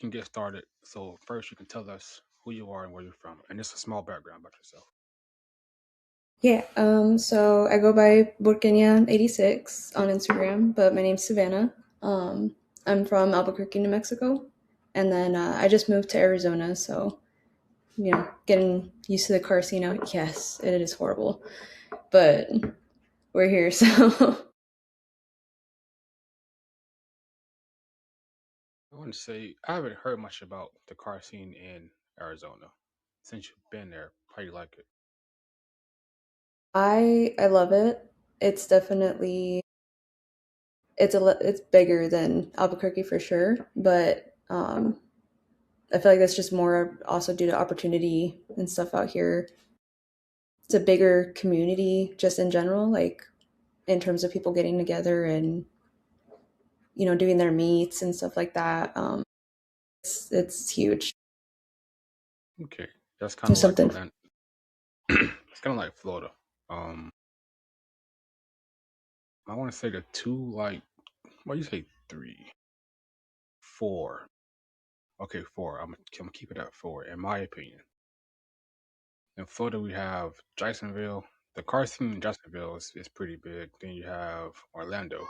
can get started. So first, you can tell us who you are and where you're from, and just a small background about yourself. Yeah, so I go by Burquena.86 on Instagram, but my name's Savannah. I'm from Albuquerque, New Mexico, and then I just moved to Arizona, so getting used to the car scene out. Yes, it is horrible, but we're here, so I want to say I haven't heard much about the car scene in Arizona. Since you've been there, how you like it? I love it. It's definitely it's bigger than Albuquerque for sure, but I feel like that's just more also due to opportunity and stuff out here. It's a bigger community just in general, like in terms of people getting together and doing their meets and stuff like that. It's huge. Okay, that's kind of There's like something. Orlando. It's kind of like Florida. Um, I want to say the two, like, what do you say, three, four? Okay, four. I'm gonna keep it at four, in my opinion. In Florida, we have Jacksonville. The car scene in Jacksonville is pretty big. Then you have Orlando.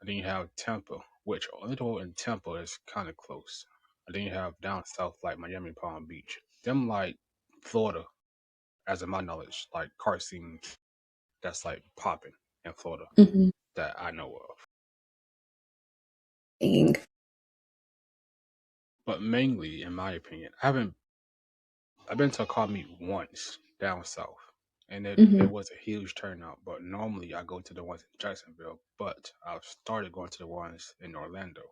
And then you have Tampa, which Orlando and Tampa is kind of close. And then you have down south, like Miami, Palm Beach. Them, like, Florida, as of my knowledge, like car scenes that's like popping in Florida Hmm. that I know of. But mainly, in my opinion, I've been to a car meet once down south, and it Hmm. was a huge turnout. But normally I go to the ones in Jacksonville, but I've started going to the ones in Orlando,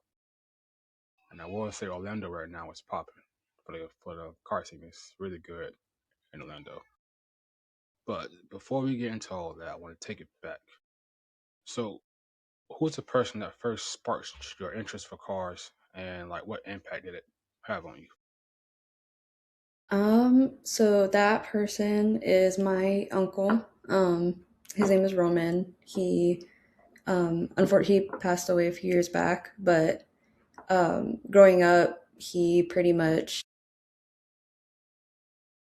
and I will say Orlando right now is popping for the car scene. It's really good in Orlando. But before we get into all that, I want to take it back. So, who's the person that first sparked your interest for cars, and like what impact did it have on you? So that person is my uncle. His name is Roman. He unfortunately he passed away a few years back, but growing up, he pretty much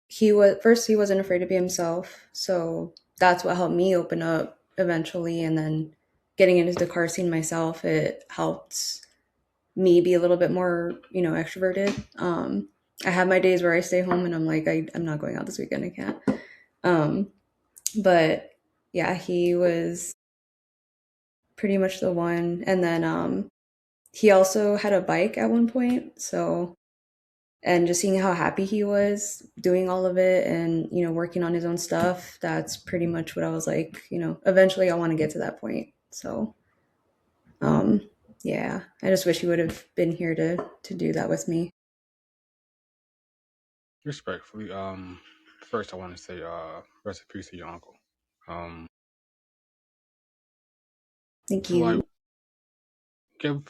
he wasn't afraid to be himself, so that's what helped me open up eventually, and then getting into the car scene myself, it helped me be a little bit more extroverted. I have my days where I stay home and I'm like, I'm not going out this weekend, I can't. um but yeah, he was pretty much the one. And then he also had a bike at one point, so and just seeing how happy he was doing all of it and working on his own stuff, that's pretty much what I was like, eventually I want to get to that point. So um yeah, I just wish he would have been here to do that with me. Respectfully, first I want to say, rest in peace to your uncle. Um, Thank so like, you. give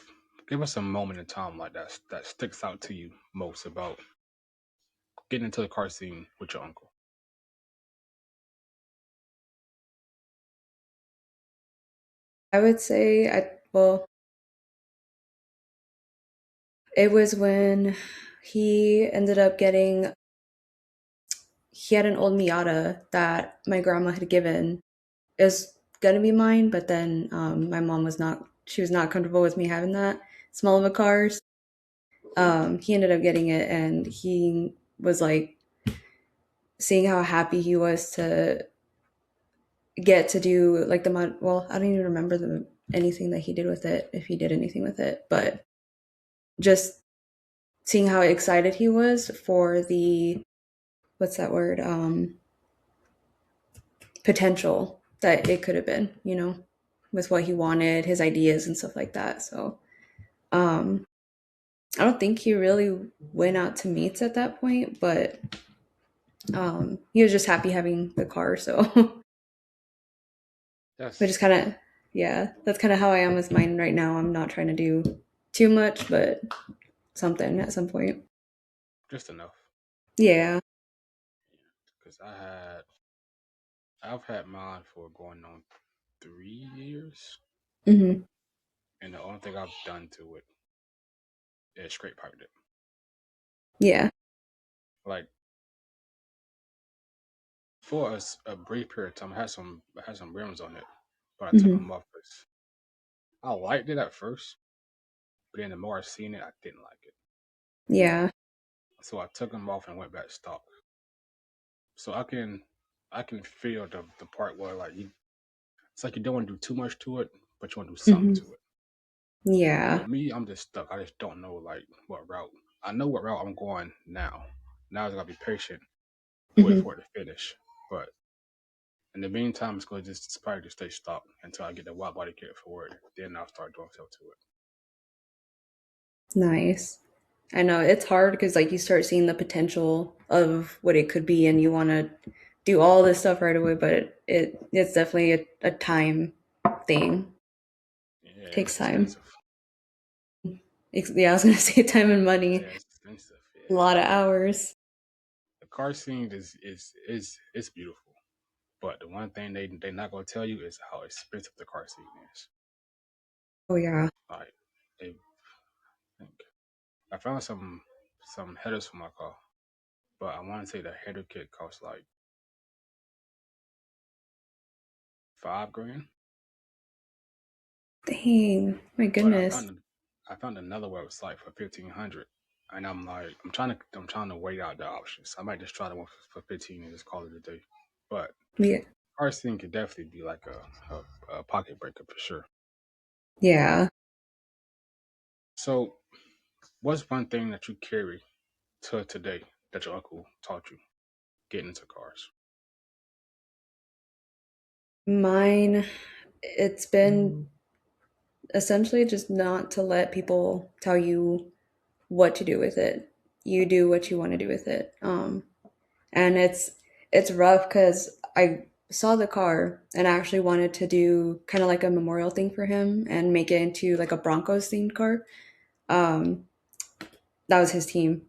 give us a moment in time like that sticks out to you most about getting into the car scene with your uncle. I would say well, it was when he ended up getting he had an old Miata that my grandma had given. It was gonna be mine, but then my mom was not comfortable with me having that small of a car. He ended up getting it, and he was like seeing how happy he was to get to do like the mod. Well, I don't even remember anything that he did with it, if he did anything with it, but just seeing how excited he was for the what's that word, potential that it could have been, with what he wanted, his ideas and stuff like that. So um I don't think he really went out to meets at that point, but he was just happy having the car. So which is That's kind of, yeah, that's kind of how I am with mine right now. I'm not trying to do too much, but something at some point. just enough. Yeah. Because I've had mine for going on 3 years, Hmm. and the only thing I've done to it it straight piped it. Yeah. Like for us a brief period of time, it had some rims on it, but I took Hmm. them off because I liked it at first, but then the more I seen it, I didn't like it. Yeah. So I took them off and went back to stock. So I can feel the part where like it's like you don't want to do too much to it, but you want to do something Hmm. to it. Yeah. With me, I'm just stuck. I just don't know like what route. I know what route I'm going now. Now I just gotta be patient and wait Hmm. for it to finish. But in the meantime, it's going to just probably just stay stock until I get the wide body kit for it. Then I'll start doing stuff to it. Nice. I know it's hard because like you start seeing the potential of what it could be, and you want to do all this stuff right away, but it's definitely a time thing. Yeah, Takes it's time. expensive. Yeah, I was gonna say time and money. Yeah, it's expensive. A Yeah, lot of hours. the car scene is it's beautiful, but the one thing they not gonna tell you is how expensive the car scene is. Oh yeah. Like, they think I found some headers for my car, but I want to say the header kit costs like 5 grand. Dang. My But goodness. I found another website for 1,500, and I'm like I'm trying to weigh out the options. I might just try the one for 15 and just call it a day. But Yeah. car scene could definitely be like a pocket breaker for sure. Yeah. So, what's one thing that you carry to today that your uncle taught you getting into cars? Mine, it's been essentially just not to let people tell you what to do with it. You do what you want to do with it. And it's rough because I saw the car and I actually wanted to do kind of like a memorial thing for him and make it into like a Broncos themed car. Um, that was his team.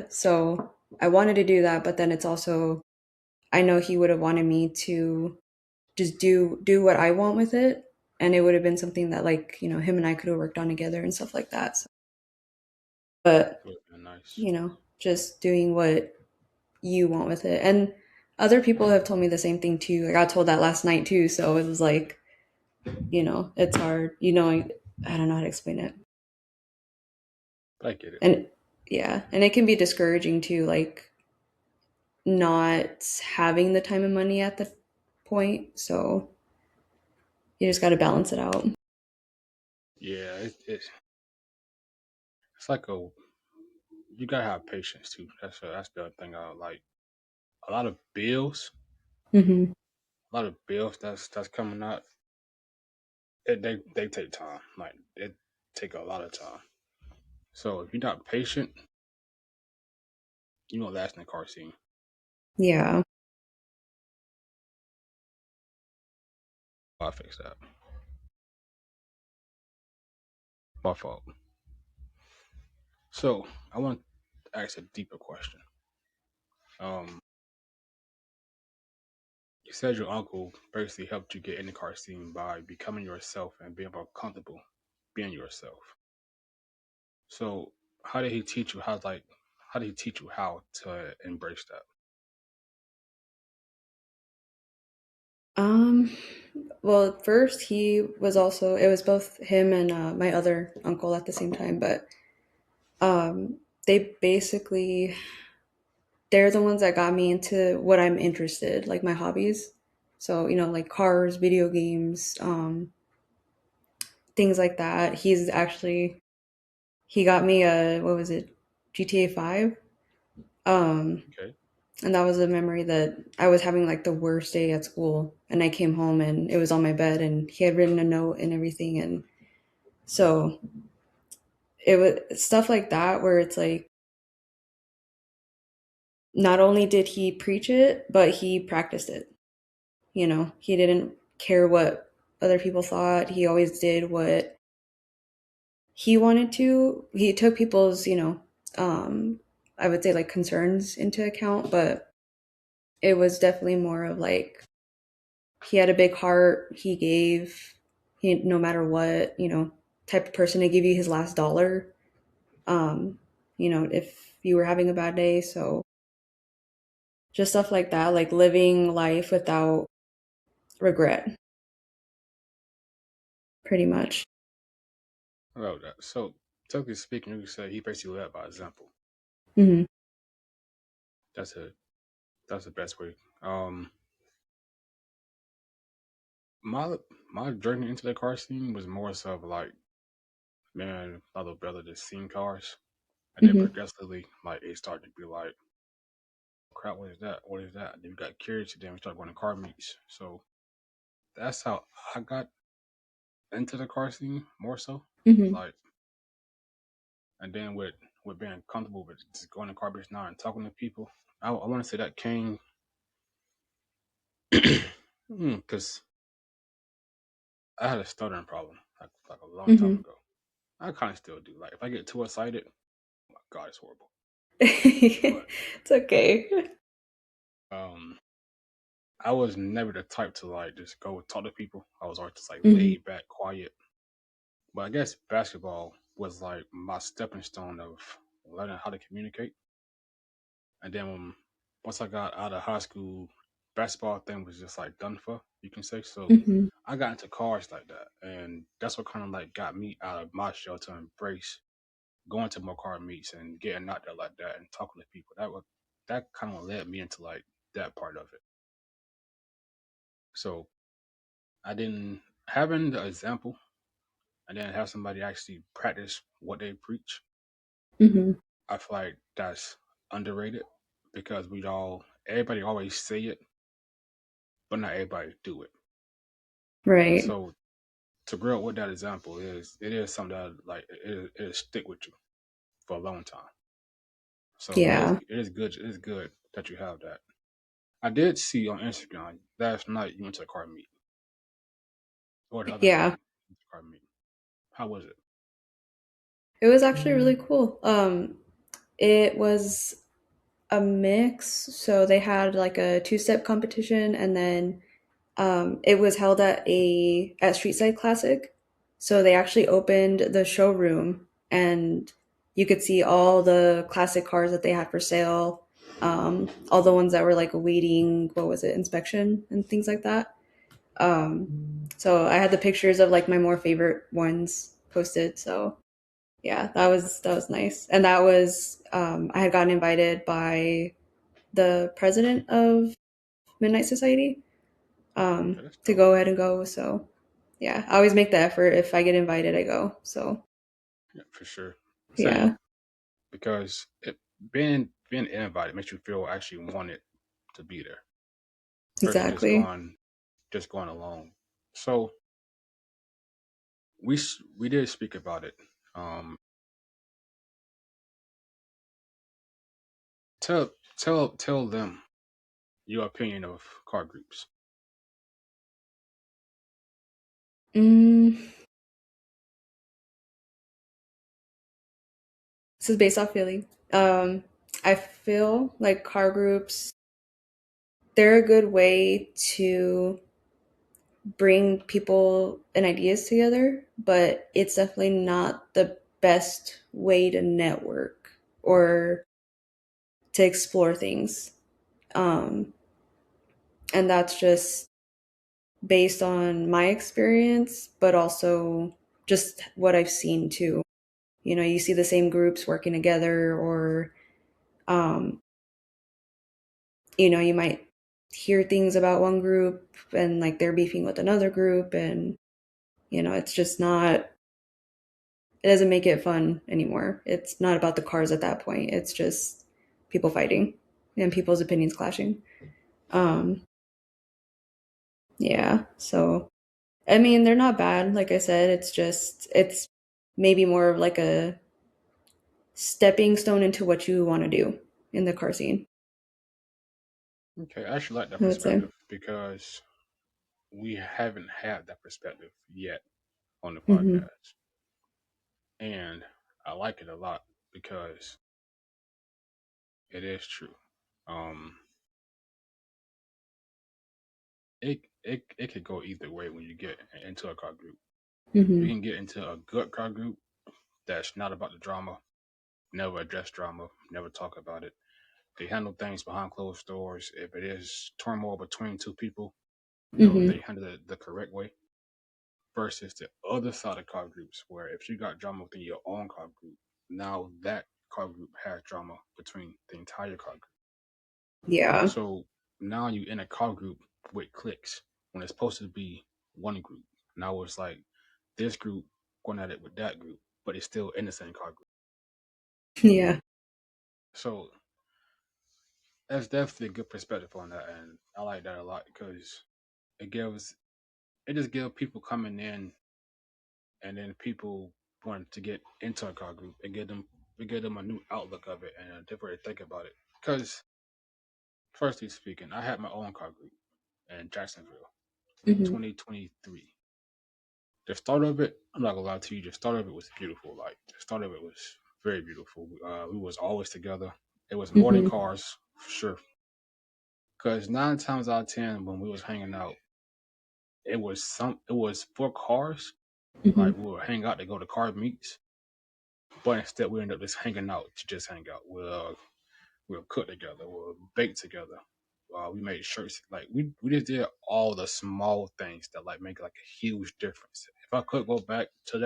So I wanted to do that, but then it's also I know he would have wanted me to just do what I want with it, and it would have been something that like him and I could have worked on together and stuff like that. So, but It would have been nice. just doing what you want with it, and other people have told me the same thing too. I got told that last night too, so it was like it's hard. I don't know how to explain it, But I get it. and yeah, and it can be discouraging too, like not having the time and money at the point. So you just got to balance it out. Yeah, it's like a you gotta have patience too. That's the other thing I like. A lot of bills, Hmm. a lot of bills that's coming out. They take time. Like it take a lot of time. So if you're not patient, you won't last in the car scene. Yeah. I fix that. My fault. So I want to ask a deeper question. Um, you said your uncle basically helped you get in the car scene by becoming yourself and being more comfortable being yourself. So how did he teach you how did he teach you how to embrace that? Um, well, at first he was also it was both him and my other uncle at the same time, but um, they basically they're the ones that got me into what I'm interested, like my hobbies. So like cars, video games, things like that. He got me a what was it, GTA 5, um, Okay. and that was a memory that I was having like the worst day at school, and I came home and it was on my bed, and he had written a note and everything, and so it was stuff like that where it's like not only did he preach it, but he practiced it. He didn't care what other people thought. He always did what he wanted to. He took people's, I would say like concerns into account, but it was definitely more of like he had a big heart. He gave, no matter what, type of person to give you his last dollar. um, if you were having a bad day. So just stuff like that, like living life without regret, pretty much. I love that. So, technically speaking, you could say he basically led by example. Hmm. That's a that's the best way. Um, my my journey into the car scene was more so of like, man, my little brother just seen cars, and then Hmm. progressively, like it started to be like, crap, what is that? What is that? And then we got curious, and then we started going to car meets. So that's how I got into the car scene more so. Hmm. Like, and then with being comfortable with just going to car meets now and talking to people, I want to say that came because I had a stuttering problem like a long time Hmm. ago. I kind of still do. Like if I get too excited, oh my god, it's horrible. But It's okay. um, I was never the type to like just go talk to people. I was always just like Hmm. laid back, quiet. But I guess basketball was like my stepping stone of learning how to communicate. And then once I got out of high school, basketball thing was just like done for, you can say. So Hmm. I got into cars like that, and that's what kind of like got me out of my shell to embrace going to more car meets and getting out there like that and talking to people. That kind of led me into like that part of it. So I didn't having the example and then have somebody actually practice what they preach. Hmm. I feel like that's underrated because everybody always say it, but not everybody do it. Right. So to grow up with that example it is something that like it stick with you for a long time. So Yeah. it is good that you have that. I did see on Instagram last night you went to a car meet or the other day Yeah. you went to a car meet. How was it? It was actually really cool. It was a mix. So they had like a two-step competition, and then it was held at Street Side Classic. So they actually opened the showroom, and you could see all the classic cars that they had for sale, all the ones that were like awaiting, what was it, inspection and things like that. So I had the pictures of like my more favorite ones posted. So yeah, that was nice, and that was I had gotten invited by the president of Midnight Society, Okay, that's to dope. go ahead and go. So yeah, I always make the effort. If I get invited, I go. So Yeah, for sure. Same yeah, because being invited makes you feel actually wanted to be there versus exactly. just going along. So we did speak about it. Um, tell them your opinion of car groups. Mm, this is based off Philly. I feel like car groups, they're a good way to bring people and ideas together, but it's definitely not the best way to network or to explore things. Um, and that's just based on my experience, but also just what I've seen too. You see the same groups working together, or, um, you might hear things about one group and like they're beefing with another group, and, it's just not, it doesn't make it fun anymore. It's not about the cars at that point. It's just people fighting and people's opinions clashing. Um, yeah. So, I mean, they're not bad. Like I said, it's maybe more of like a stepping stone into what you want to do in the car scene, Okay, I actually like that I would say. perspective because we haven't had that perspective yet on the Hmm. podcast, and I like it a lot because it is true. Um, it could go either way when you get into a car group. You Hmm. can get into a good car group that's not about the drama, never address drama, never talk about it. They handle things behind closed doors. If it is turmoil between two people, Mhm. they handle it the correct way. Versus the other side of car groups, where if you got drama within your own car group, now that car group has drama between the entire car group. Yeah. So now you in a car group with cliques when it's supposed to be one group. Now it's like this group going at it with that group, but it's still in the same car group. Yeah. So that's definitely a good perspective on that, and I like that a lot because it gives it just gives people coming in and then people wanting to get into a car group and give them a new outlook of it and a different way to think about it. Because firstly speaking, I had my own car group in Jacksonville, Mhm. 2023. The start of it, I'm not gonna lie to you, the start of it was beautiful. Like the start of it was very beautiful. We was always together. It was more than Mhm. cars, for sure. Because 9 times out of 10, when we was hanging out, it was for cars. Mhm. Like we would hang out to go to car meets, but instead we ended up just hanging out to just hang out. We'll cook together. We'll bake together. We made shirts. Like we just did all the small things that like make like a huge difference. If I could go back to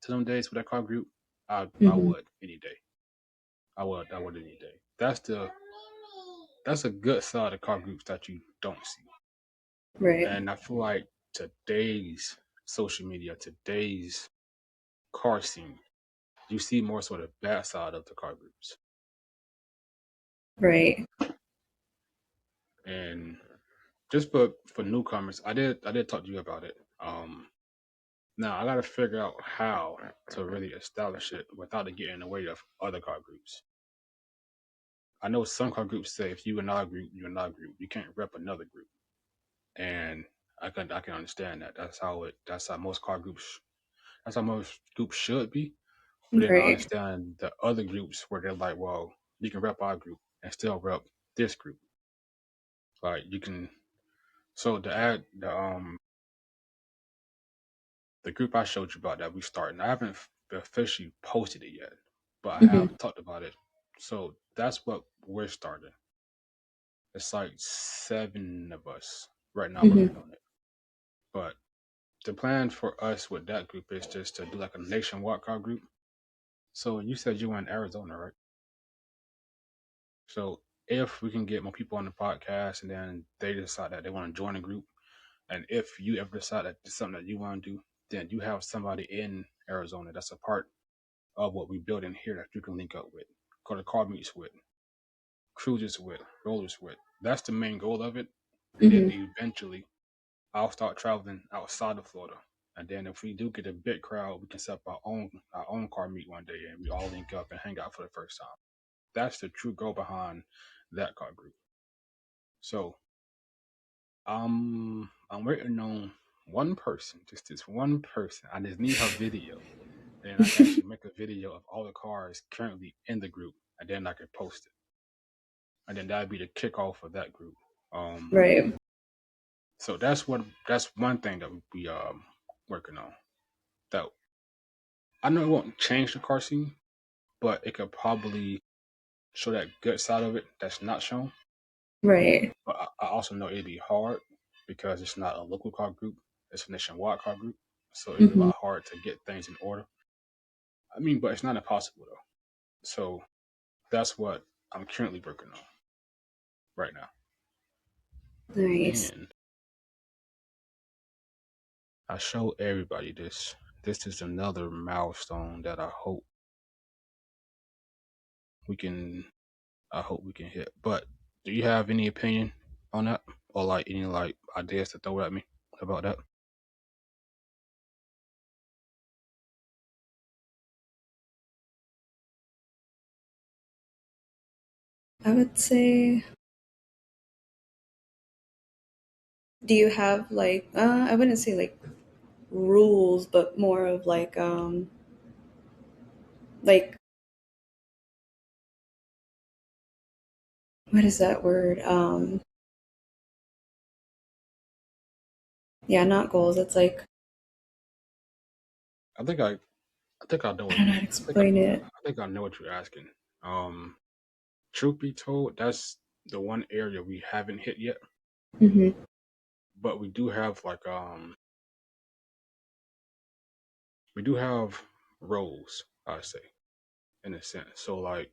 them days with that car group, I Mhm. would any day. I would any day. That's a good side of car groups that you don't see. Right. And I feel like today's social media, today's car scene, you see more sort of bad side of the car groups. Right. And just for newcomers, I did talk to you about it. Now I got to figure out how to really establish it without it getting in the way of other car groups. I know some car groups say if you in our group, you're in our group. You can't rep another group, and I can understand that. That's how most car groups that's how most groups should be. But then I Right. understand the other groups where they're like, well, you can rep our group and still rep this group. Like you can. So the group I showed you about that we starting, I haven't officially posted it yet, but I Mhm. have talked about it. So that's what we're starting. It's like 7 of us right now working Mhm. on it. But the plan for us with that group is just to do like a nationwide car group. So you said you were in Arizona, right? So if we can get more people on the podcast and then they decide that they want to join the group, and if you ever decide that it's something that you want to do, then you have somebody in Arizona that's a part of what we build in here that you can link up with, go to car meets with, cruises with, rollers with. That's the main goal of it. And then Mhm. eventually I'll start traveling outside of Florida. And then if we do get a big crowd, we can set up our own car meet one day and we all link up and hang out for the first time. That's the true goal behind that car group. So I'm waiting on one person, just this one person. I just need her video. And I can actually make a video of all the cars currently in the group and then I can post it. And then that'd be the kickoff of that group. Um Right. so that's one thing that we working on. That I know it won't change the car scene, but it could probably show that good side of it that's not shown. Right. But I also know it'd be hard because it's not a local car group, it's a nationwide car group. So it'd be a Mhm. lot hard to get things in order. I mean, but it's not impossible though. So that's what I'm currently working on right now. Nice. And I show everybody this. This is another milestone that we can I hope we can hit. But do you have any opinion on that? Or like any like ideas to throw at me about that? I would say, do you have like I wouldn't say like rules, but more of like what is that word? Yeah, not goals. It's like I think I I think I know I what don't know how to explain it. I think I know what you're asking. Truth be told, that's the one area we haven't hit yet, Hmm. but we do have roles, I say, in a sense. So like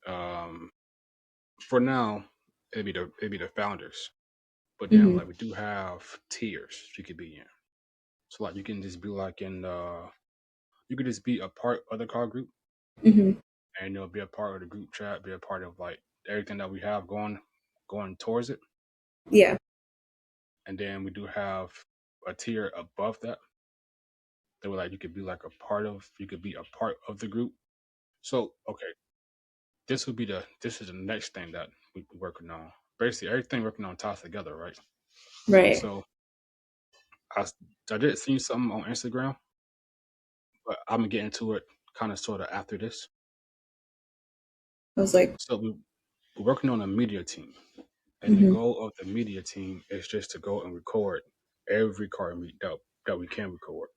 um for now, it'd be the founders. But then Hmm. like we do have tiers you could be in. So like you can just be like you could just be a part of the car group Hmm. and you'll be a part of the group chat, be a part of like everything that we have going towards it. Yeah. And then we do have a tier above that. They were like you could be like a part of you could be a part of the group. So okay, this is the next thing that we working on. Basically everything working on ties together, right? Right. So I s- I did see something on Instagram, but I'm gonna get into it kind of sort of after this. I was like, So we're working on a media team, and the hmm. goal of the media team is just to go and record every car meet that we can record.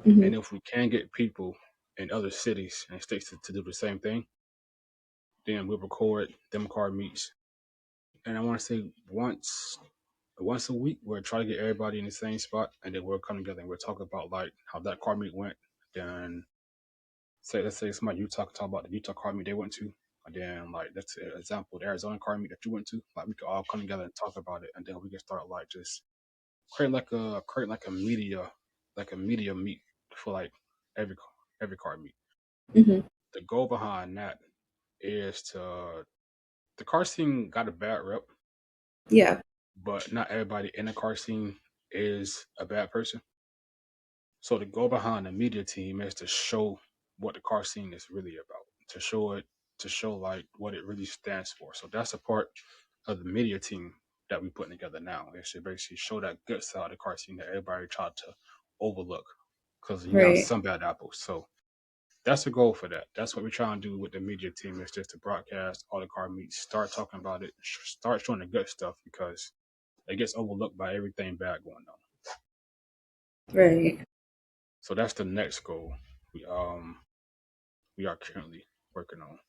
Hmm. And if we can get people in other cities and states to do the same thing, then we'll record them car meets. And I want to say once a week, we'll try to get everybody in the same spot, and then we'll come together and we'll talk about like how that car meet went. Then say let's say somebody Utah can talk about the Utah car meet they went to. And then like that's an example, the Arizona car meet that you went to. Like we could all come together and talk about it, and then we can start like just create like a media meet for like every car meet. Hmm. The goal behind that is to the car scene got a bad rep, Yeah. but not everybody in the car scene is a bad person. So the goal behind the media team is to show what the car scene is really about, to show like what it really stands for. So that's a part of the media team that we putting together now. It should basically show that good side of the car scene that everybody tried to overlook because you got Right. some bad apples. So that's the goal for that. That's what we're trying to do with the media team is just to broadcast all the car meets, start talking about it, start showing the good stuff because it gets overlooked by everything bad going on. Right. So that's the next goal we are currently working on.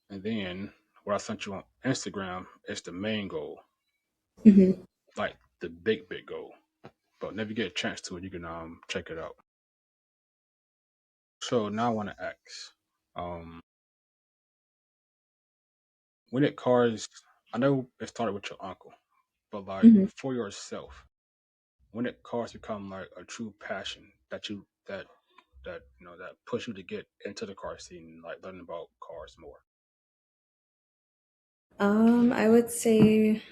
And then what I sent you on Instagram is the main goal, Hmm. like the big goal. But whenever you get a chance to it, you can check it out. So now I want to ask, um, when it cars, I know it started with your uncle, but like Hmm. for yourself, when it cars become like a true passion that you know that push you to get into the car scene, like learning about cars more. I would say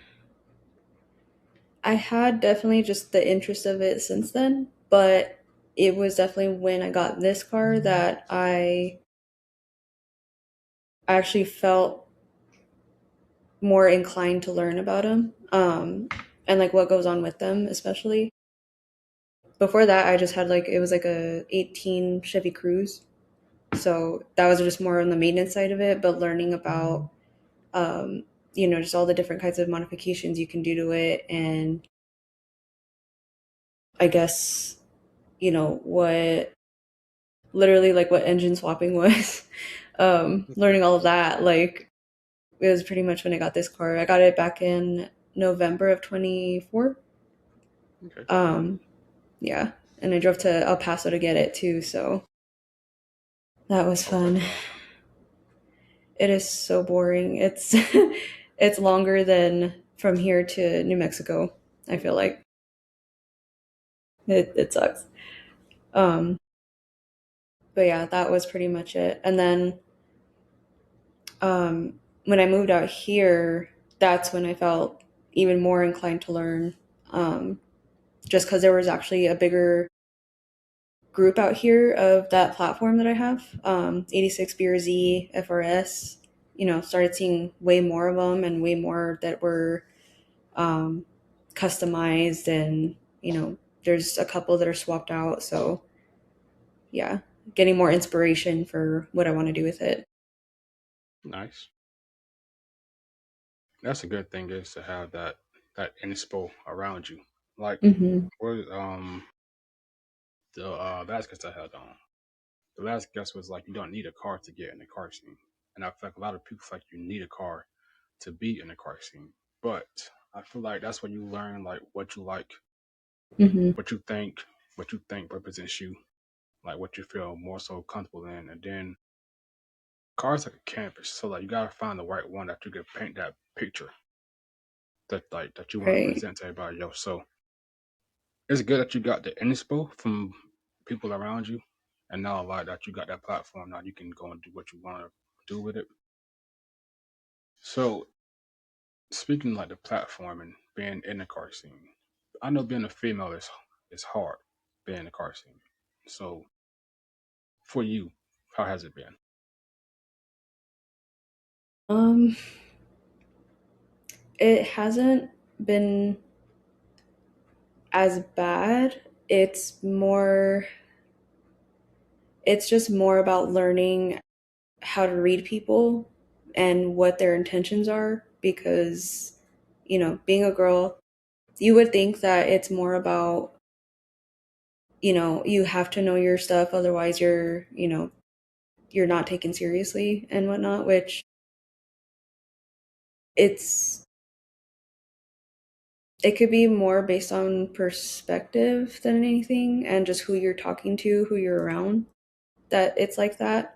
I had definitely just the interest of it since then, but it was definitely when I got this car that I actually felt more inclined to learn about them, and like what goes on with them, especially. Before that, I just had like it was like a 18 Chevy Cruze, so that was just more on the maintenance side of it. But learning about, um, just all the different kinds of modifications you can do to it, and I guess what literally like what engine swapping was. Okay. Learning all of that, like it was pretty much when I got this car. I got it back in November of 24. Okay. Um, yeah, and I drove to El Paso to get it too, so that was Oh, that's fun. far. It is so boring. It's it's longer than from here to New Mexico. I feel like it sucks. Um, but yeah, that was pretty much it. And then when I moved out here, that's when I felt even more inclined to learn. Um, just because there was actually a bigger group out here of that platform that I have, 86 BRZ FRS. Started seeing way more of them and way more that were um, customized, and there's a couple that are swapped out. So yeah, getting more inspiration for what I want to do with it. Nice. That's a good thing is to have that inspo around you. Like Hmm. where the last guest I had on. The last guest was like, you don't need a car to get in the car scene, and I feel like a lot of people feel like you need a car to be in the car scene. But I feel like that's when you learn like what you like, Hmm. what you think, what you think represents you, like what you feel more so comfortable in, and then cars like a canvas. So like you gotta find the right one that you can paint that picture that you want to Right. present to everybody else. So it's good that you got the inspo from people around you, and now like that you got that platform. Now you can go and do what you want to do with it. So speaking like the platform and being in the car scene, I know being a female is hard being in the car scene. So for you, how has it been? Um, it hasn't been as bad. It's just more about learning how to read people and what their intentions are because, being a girl, you would think that it's more about, you have to know your stuff, otherwise you're not taken seriously and whatnot, which it's it could be more based on perspective than anything and just who you're talking to, who you're around, that it's like that.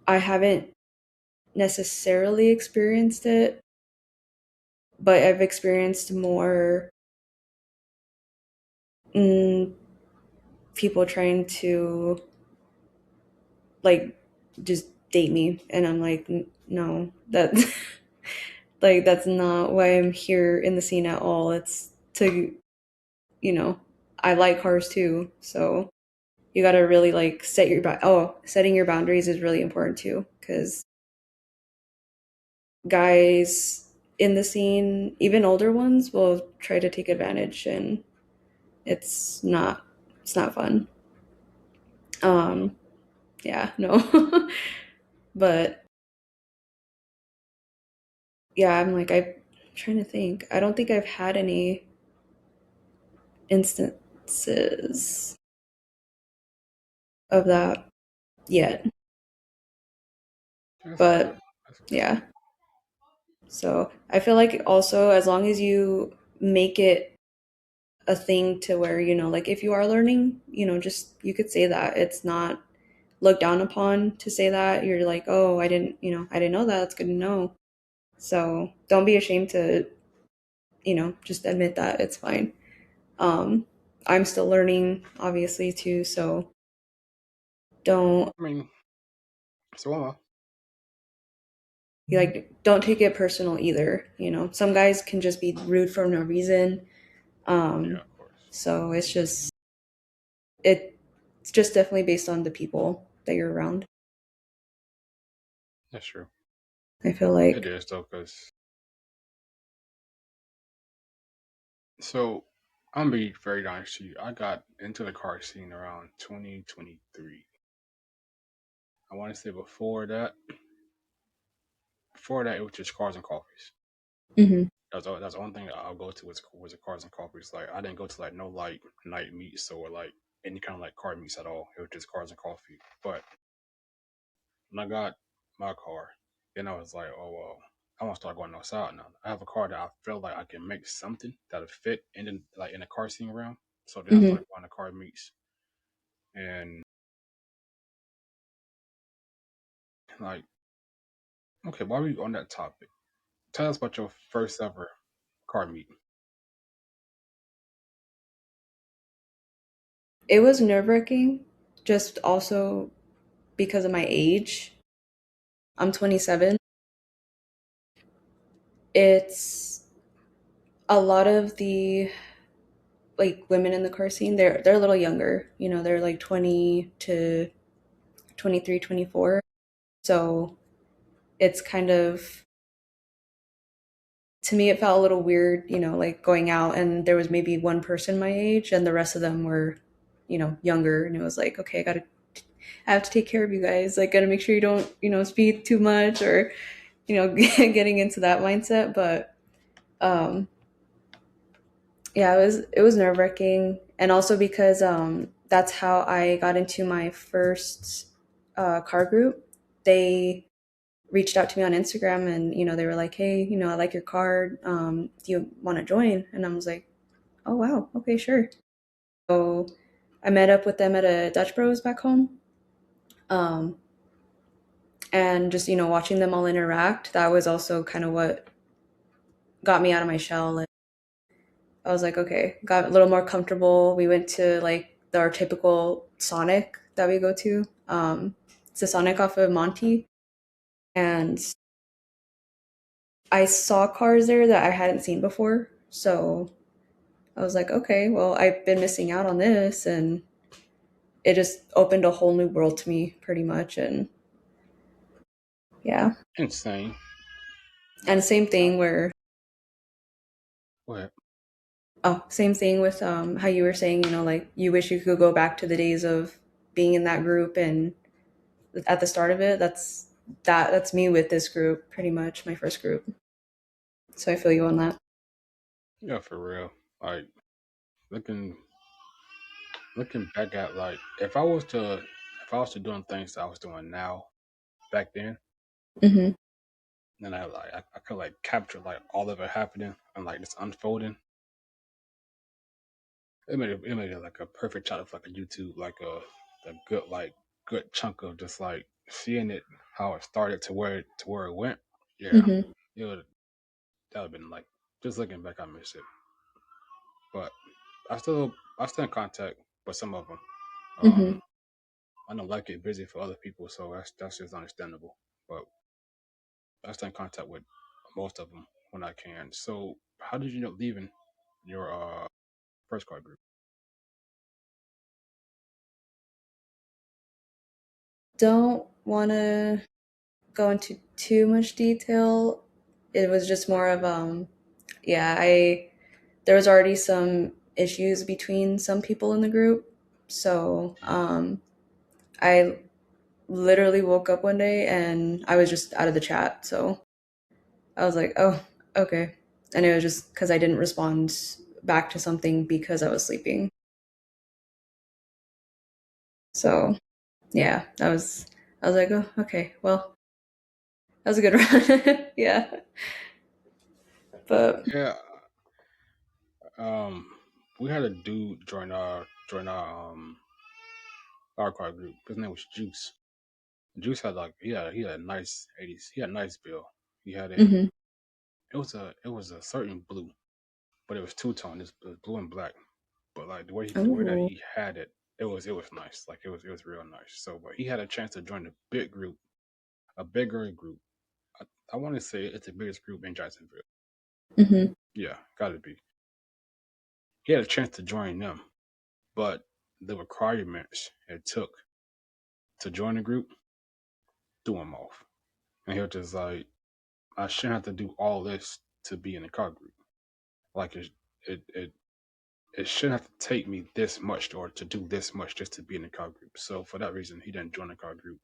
I haven't necessarily experienced it, but I've experienced more mm, people trying to like just date me, and I'm like, No, that like that's not why I'm here in the scene at all. It's to, you know, I like cars too, so you got to really like setting your boundaries is really important too, because guys in the scene, even older ones, will try to take advantage, and it's not it's not fun. Um, yeah, no. But yeah, I'm trying to think. I don't think I've had any instances of that yet. That's good. But That's good. yeah. So I feel like also as long as you make it a thing to where, like if you are learning, just you could say that. It's not looked down upon to say that. You're like, oh, I didn't know that. That's good to know. So don't be ashamed to, just admit that. It's fine. Um, I'm still learning, obviously, too. So don't I mean, so am I. don't take it personal either. Some guys can just be rude for no reason. Yeah, Um, of course. so it's just definitely based on the people that you're around. That's true. I feel It like. is though, cause so I'm gonna be very honest to you. I got into the car scene around 2023. I want to say before that it was just cars and coffees. Hmm. That's the only thing that I'll go to was the cars and coffees. Like I didn't go to like no like night meets or like any kind of like car meets at all. It was just cars and coffee. But when I got my car, then I was like, oh well, I want to start going outside now. I have a car that I feel like I can make something that'll fit in the car scene realm. So then I Hmm. started going to car meets and like, okay, while we on that topic, tell us about your first ever car meet. It was nerve wracking, just also because of my age. I'm 27. It's a lot of the like women in the car scene. They're a little younger. They're like 20 to 23, 24. So it's kind of, to me, it felt a little weird, like going out and there was maybe one person my age and the rest of them were, younger. And it was like, okay, I have to take care of you guys. Like, gotta make sure you don't, speed too much or, getting into that mindset. But um, yeah, it was nerve wracking. And also because that's how I got into my first car group. They reached out to me on Instagram, and they were like, "Hey, I like your card. Do you want to join?" And I was like, "Oh wow, okay, sure." So I met up with them at a Dutch Bros back home, um, and just watching them all interact. That was also kind of what got me out of my shell. Like, I was like, okay, got a little more comfortable. We went to like our typical Sonic that we go to. It's a Sonic off of Monty, and I saw cars there that I hadn't seen before. So I was like, okay, well, I've been missing out on this, and it just opened a whole new world to me, pretty much. And yeah, Insane. and same I, thing where go ahead. same thing with how you were saying, like you wish you could go back to the days of being in that group and at the start of it. That's me with this group, pretty much my first group. So I feel you on that. Yeah, for real. Like looking looking back at like if I was to doing things that I was doing now back then, Hmm. then I could like capture like all of it happening and like just unfolding. It made it like a perfect shot of like a YouTube, like a good good chunk of just like seeing it how it started to where it went. Yeah, Hmm. it would that would have been like just looking back, I miss it. But I still in contact with some of them. Hmm. Um, I know life get busy for other people, so that's just understandable. But I stay in contact with most of them when I can. So how did you end up leaving your first card group? Don't want to go into too much detail. It was just more of yeah, I there was already some issues between some people in the group. So I literally woke up one day and I was just out of the chat. So I was like, oh, okay. And it was just because I didn't respond back to something because I was sleeping. So yeah, I was like, oh, okay, well, that was a good run. Yeah. But Yeah, um, we had a dude join our card group. His name was Juice. Juice had like he had a nice 80s. He had a nice bill. He had a hmm. it was a certain blue, but it was two tone. It was blue and black. But like the way that Oh. he had it, it was nice. Like it was real nice. So but he had a chance to join a big group, a bigger group. I want to say it's the biggest group in Jacksonville. Hmm. Yeah, gotta be. He had a chance to join them, but the requirements it took to join the group threw him off. And he was just like, I shouldn't have to do all this to be in the car group. Like it it it shouldn't have to take me this much or to do this much just to be in the car group. So for that reason, he didn't join the car group.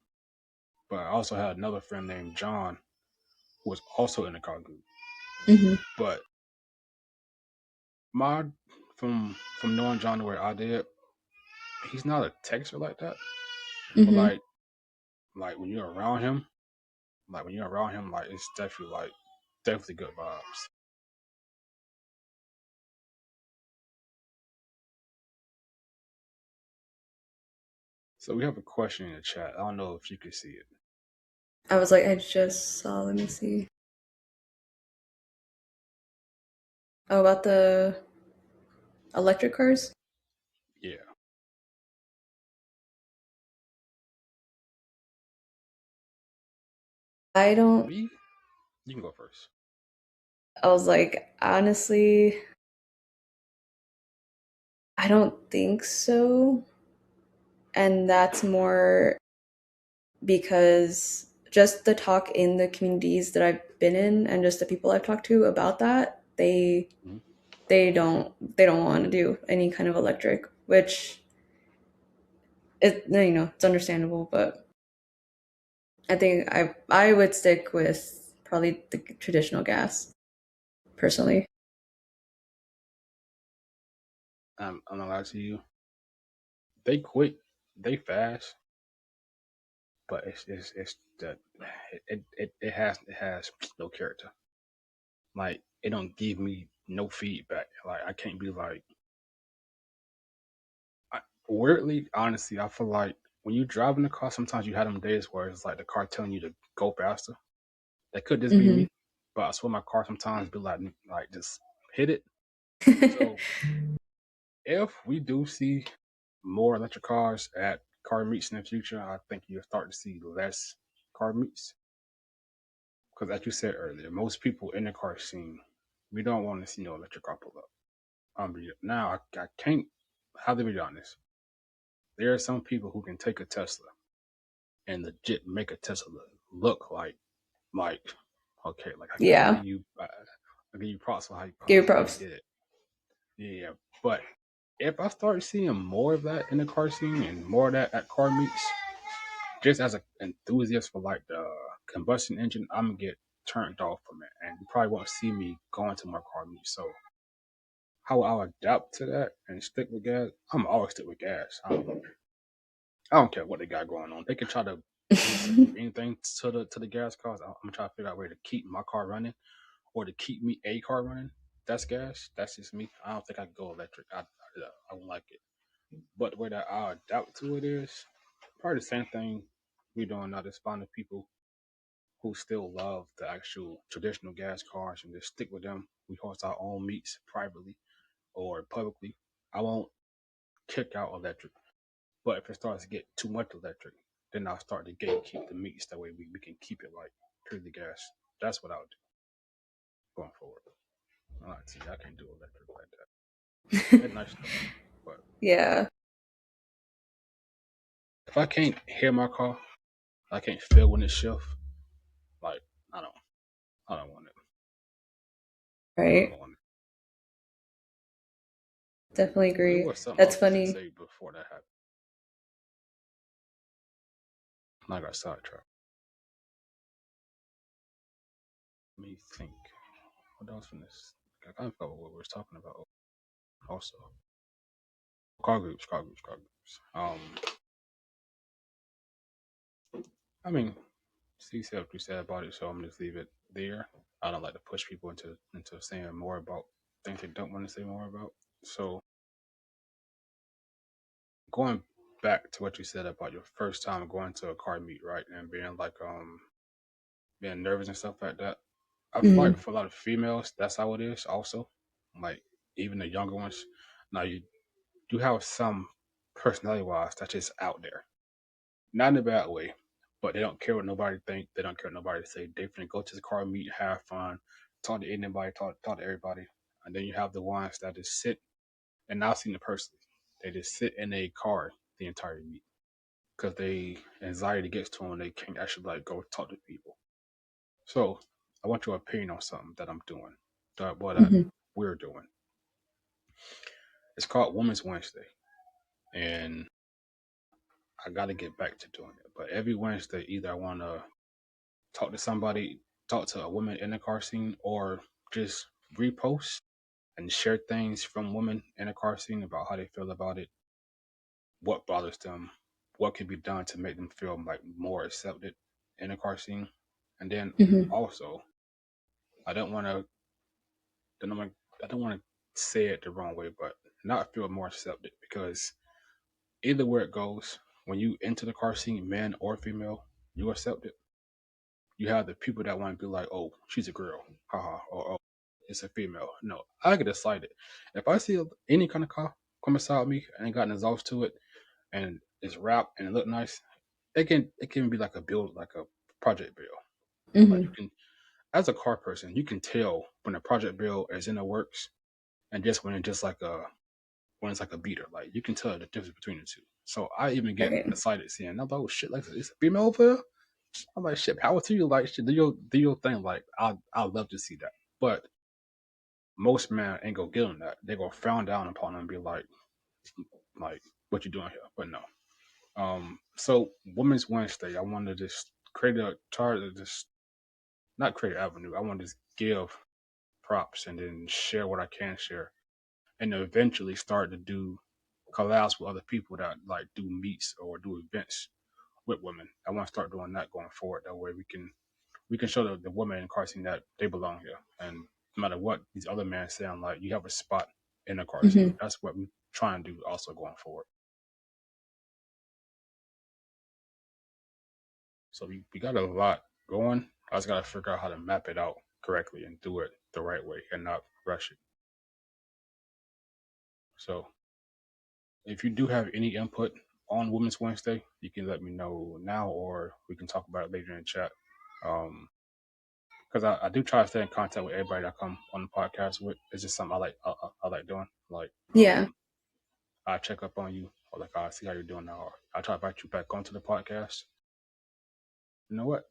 But I also had another friend named John who was also in the car group. Hmm. But my from knowing John the way I did, he's not a texter like that. But Hmm. like when you're around him, like it's definitely good vibes. So we have a question in the chat. I don't know if you can see it. I was like, I just saw, let me see. Oh, about the electric cars? Yeah, I don't, me. You can go first. I was like, honestly, I don't think so. And that's more because just the talk in the communities that I've been in and just the people I've talked to about that, Mhm. they don't want to do any kind of electric, which it's understandable, but I think I would stick with probably the traditional gas personally. I'm not lying to you. They quick, they fast, but it's the it has no character. Like it don't give me no feedback. Like I can't be like I, weirdly, honestly, I feel like when you drive in the car, sometimes you have them days where it's like the car telling you to go faster. That could just be Hmm. me, but I swear my car sometimes be like just hit it. So if we do see more electric cars at car meets in the future, I think you'll start to see less car meets. Because as you said earlier, most people in the car scene, we don't want to see no electric car pull up. Now I can't. How to be honest? There are some people who can take a Tesla and legit make a Tesla look like okay, like I Yeah, give you props for give how you props. did it. Yeah, but if I start seeing more of that in the car scene and more of that at car meets, just as an enthusiast for like the combustion engine, I'm gonna get turned off from it, and you probably won't see me going to my car meets. So how I'll adapt to that and stick with gas, I'm always stick with gas. I don't care what they got going on. They can try to do anything to the gas cars. I'm gonna try to figure out a way to keep my car running or to keep me a car running. That's gas. That's just me. I don't think I can go electric. I won't like it. But the way that I adapt to it is probably the same thing we're doing now. Just finding people who still love the actual traditional gas cars and just stick with them. We host our own meets privately or publicly. I won't kick out electric. But if it starts to get too much electric, then I'll start to gatekeep the meats. That way we can keep it like purely gas. That's what I'll do going forward. I like see I can't do electric like that. It's nice stuff. But Yeah, if I can't hear my car, I can't feel when it shifts, like I don't I don't want it. I right. don't want it. Definitely There agree. was something I That's was supposed to funny. say before that happened. And I got sidetracked. Let me think. What else from this? I kind of forgot what we were talking about also. Car groups. I mean, see said what you said about it, so I'm gonna just leave it there. I don't like to push people into saying more about things they don't want to say more about. So going back to what you said about your first time going to a car meet, right, and being like being nervous and stuff like that. I feel like Hmm. for a lot of females, that's how it is. Also, like even the younger ones. Now you do have some personality wise that's just out there, not in a bad way, but they don't care what nobody think. They don't care what nobody say. They finna go to the car meet, have fun, talk to anybody, talk to everybody, and then you have the ones that just sit. And I've seen it personally. They just sit in a car the entire meet because they anxiety gets to them. They can't actually like go talk to people. So I want your opinion on something that I'm doing, that what Hmm. we're doing. It's called Women's Wednesday, and I got to get back to doing it. But every Wednesday, either I want to talk to somebody, talk to a woman in the car scene, or just repost and share things from women in the car scene about how they feel about it, what bothers them, what can be done to make them feel like more accepted in the car scene, and then Hmm. also I don't want to I don't want to say it the wrong way, but not feel more accepted because either where it goes, when you enter the car scene, man or female, you accept it. You have the people that want to be like, oh, she's a girl, haha, or oh, it's a female. No, I get excited. If I see any kind of car come beside me and got an exhaust to it and it's wrapped and it look nice, it can be like a build, like a project build. Like you Hmm. can, as a car person, you can tell when a project build is in the works and just when it's like a beater. Like you can tell the difference between the two. So I even get Right. excited seeing, I'm like, oh shit, like it's a female over there. I'm like, shit, power to you, like shit, do your thing. Like I love to see that. But most men ain't gonna get on that. They gonna frown down upon them and be like, what you doing here? But no. So Women's Wednesday, I want to just create a try to just not create an avenue. I want to just give props and then share what I can share and eventually start to do collabs with other people that like do meets or do events with women. I want to start doing that going forward. That way we can show the women in car scene that they belong here, and no matter what these other men sound like, you have a spot in the car scene. Hmm. That's what we try and do also going forward. So we got a lot going. I just got to figure out how to map it out correctly and do it the right way and not rush it. So if you do have any input on Women's Wednesday, you can let me know now, or we can talk about it later in the chat. Because I do try to stay in contact with everybody that come on the podcast with. It's just something I like doing. Like Yeah. I check up on you, or like I see how you're doing now. Or I try to invite you back onto the podcast. You know what?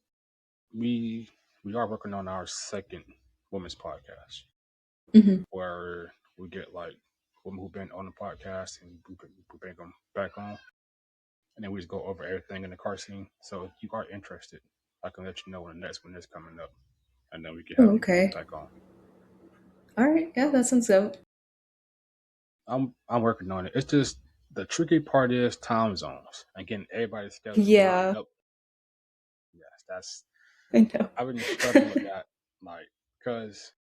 We are working on our second women's podcast Hmm. where we get like women who've been on the podcast and we bring them back on, and then we just go over everything in the car scene. So if you are interested, I can let you know when the next one is coming up, and then we can Oh, have you okay. back on. All right. Yeah, that sounds good. I'm working on it. It's just the tricky part is time zones and getting everybody's schedule lined Yeah, up. Yes, that's I know. I've been struggling with that, like, because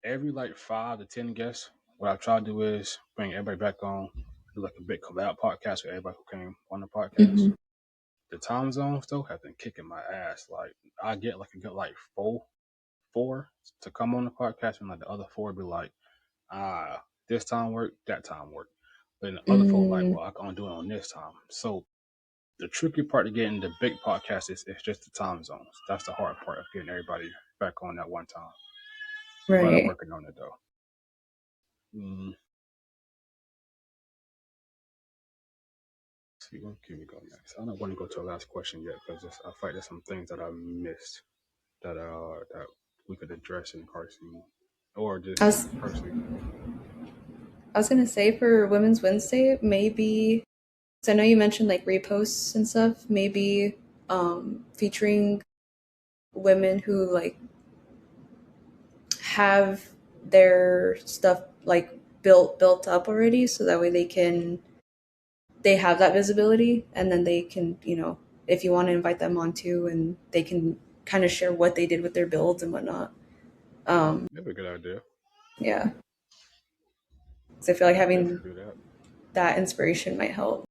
every like 5 to 10 guests, what I try to do is bring everybody back on, do like a big collab podcast with everybody who came on the podcast. Hmm. The time zones though have been kicking my ass. Like I get like a good like four to come on the podcast, and like the other four be like, this time work, that time work. But then the other four like, Mm, well, I can only do it on this time. So the tricky part of getting the big podcast is just the time zones. That's the hard part of getting everybody back on at one time. But I'm right. working on it though. Mm, see, what can we go next? I don't want to go to the last question yet because I feel like there's some things that I missed that we could address in Carson or I just was personally. I was gonna say for Women's Wednesday, maybe. So I know you mentioned like reposts and stuff. Maybe featuring women who like have their stuff like built up already, so that way they have that visibility, and then they can, if you want to invite them on too, and they can kind of share what they did with their builds and whatnot. That'd be a good idea. Yeah, because I feel like We could having definitely do that. that inspiration might help.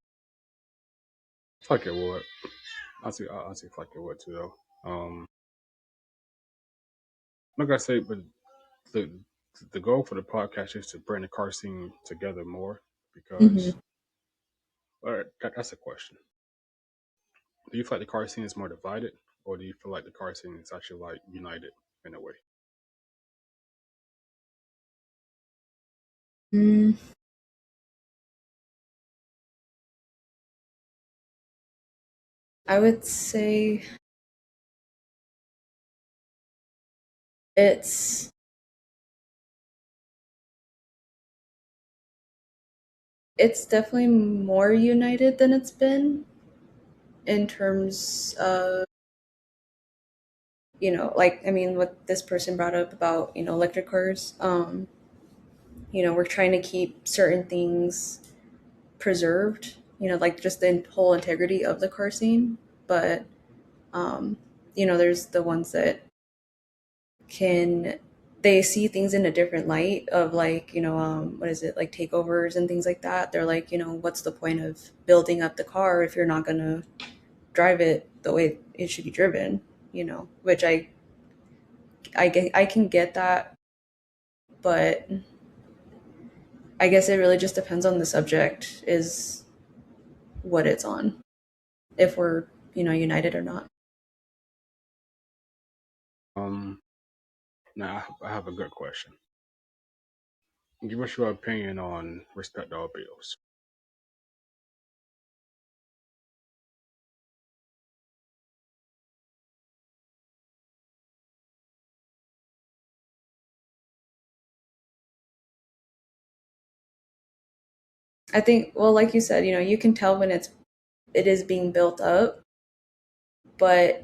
It's like it would. I see like it would too though. Like I say, but the the goal for the podcast is to bring the car scene together more Hmm. because all right, that's a question. Do you feel like the car scene is more divided, or do you feel like the car scene is actually like united in a way? Mm, I would say it's it's definitely more united than it's been in terms of, like, I mean, what this person brought up about, electric cars. We're trying to keep certain things preserved, like just the whole integrity of the car scene. But, um, there's the ones that can, they see things in a different light of like, what is it, like takeovers and things like that. They're like, what's the point of building up the car if you're not going to drive it the way it should be driven, which I can get that, but I guess it really just depends on the subject is what it's on, if we're, united or not. Um, now I have a good question. Give us your opinion on respect all bills. I think, well, like you said, you can tell when it is being built up, but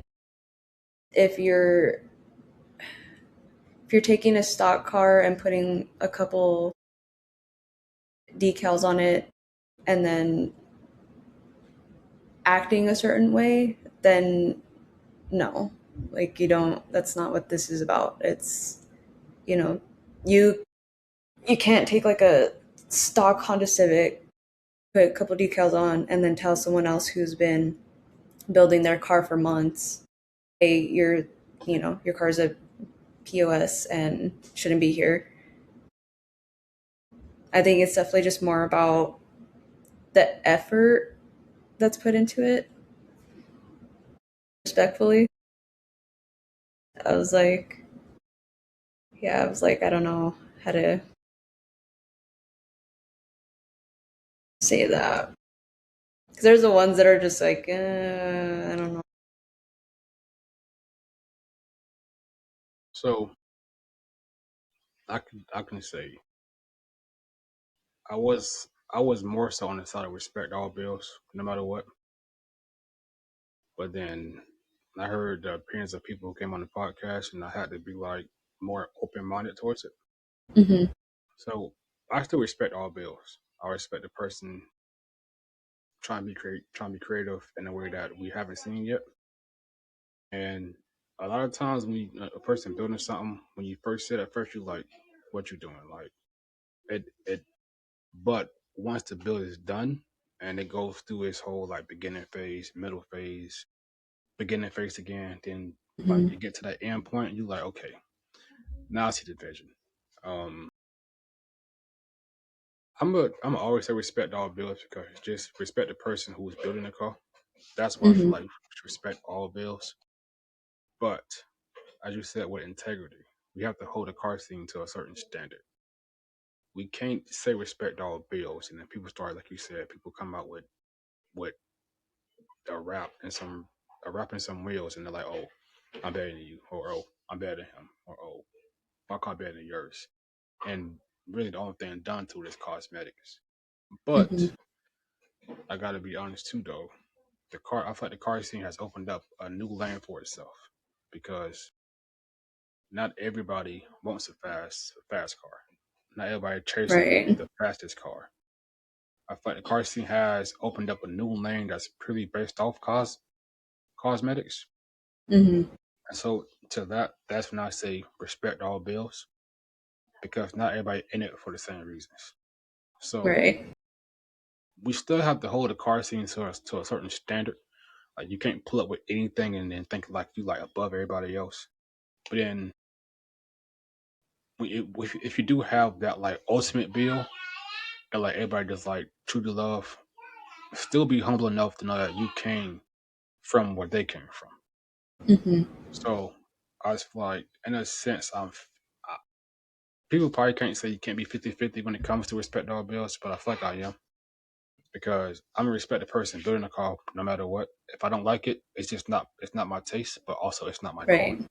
if you're taking a stock car and putting a couple decals on it and then acting a certain way, then no. Like you don't that's not what this is about. It's you know, you you can't take like a stock Honda Civic, put a couple decals on, and then tell someone else who's been building their car for months, hey, your car's a POS and shouldn't be here. I think it's definitely just more about the effort that's put into it. Respectfully, I was like, yeah, I was like, I don't know how to say that because there's the ones that are just like, I don't know. So I can say I was more so on the side of respect all bills, no matter what. But then I heard the opinions of people who came on the podcast, and I had to be like more open minded towards it. Hmm. So I still respect all bills. I respect the person trying to be creative in a way that we haven't seen yet. And a lot of times when a person building something, when you first sit at first, you like, what you doing? Like it. But once the build is done and it goes through its whole like beginning phase, middle phase, beginning phase again, then like Hmm. you get to that end point, you like, okay, now I see the vision. Um, I'm always say respect all builds because just respect the person who is building the car. That's why I feel Hmm. like we should respect all builds. But as you said, with integrity, we have to hold a car scene to a certain standard. We can't say respect all bills, and then people start, like you said, people come out with a rap and some a rap and some wheels, and they're like, oh, I'm better than you, or oh, I'm better than him, or oh, my car better than yours. And really, the only thing done to it is cosmetics. Hmm. But I gotta be honest too, though. I feel like the car scene has opened up a new lane for itself because not everybody wants a fast car. Not everybody chasing Right. the fastest car. I feel like the car scene has opened up a new lane that's purely based off cosmetics. Hmm. And so to that's when I say respect all bills because not everybody in it for the same reasons. So Right. we still have to hold the car scene to a certain standard. Like you can't pull up with anything and then think like you like above everybody else. But then if you do have that like ultimate bill and like everybody just like true to love, still be humble enough to know that you came from where they came from. Hmm. So I was like, in a sense, I, people probably can't say you can't be 50-50 when it comes to respect all bills, but I feel like I am because I'm a respected person building a car no matter what. If I don't like it, it's not my taste, but also it's not my car. Right.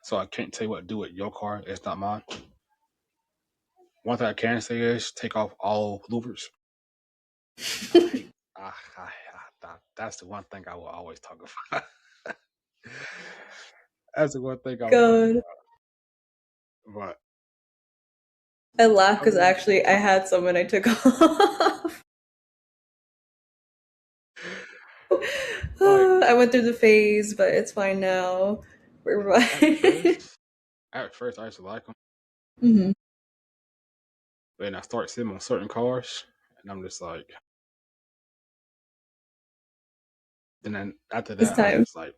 So I can't tell you what to do with your car. It's not mine. One thing I can say is take off all louvers. I hate. That's the one thing I will always talk about. That's the one thing I will talk God. about. I laugh But I because mean, actually I had someone I took off. like I went through the phase, but it's fine now. We're at fine. first, at first I used to like them, Hmm. but then I start seeing them on certain cars, and I'm just like, and then after This that, I time. just like,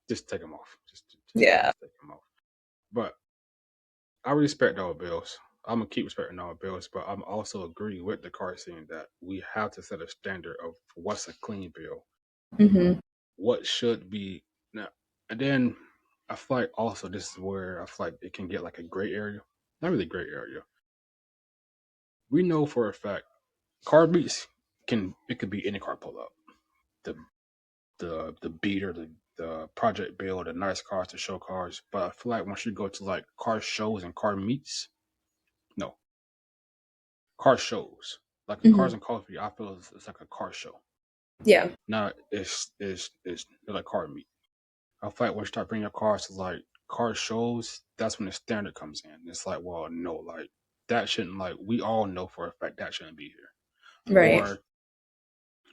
just take them off, Yeah. just take them off. But I respect all bills. I'm gonna keep respecting all bills, but I'm also agreeing with the car scene that we have to set a standard of what's a clean bill, Hmm. what should be now, and then I feel like also this is where I feel like it can get like a gray area, not really gray area. We know for a fact car beats it could be any car pull up, the the beater, the project build, the nice cars, the show cars. But I feel like once you go to like car shows and car meets, no, car shows. Like the Hmm. cars and coffee, I feel it's like a car show. Yeah. Not it's like car meet. I feel like when you start bringing your cars to like car shows, that's when the standard comes in. It's like, well, no, like that shouldn't, like, we all know for a fact that shouldn't be here. Right. Or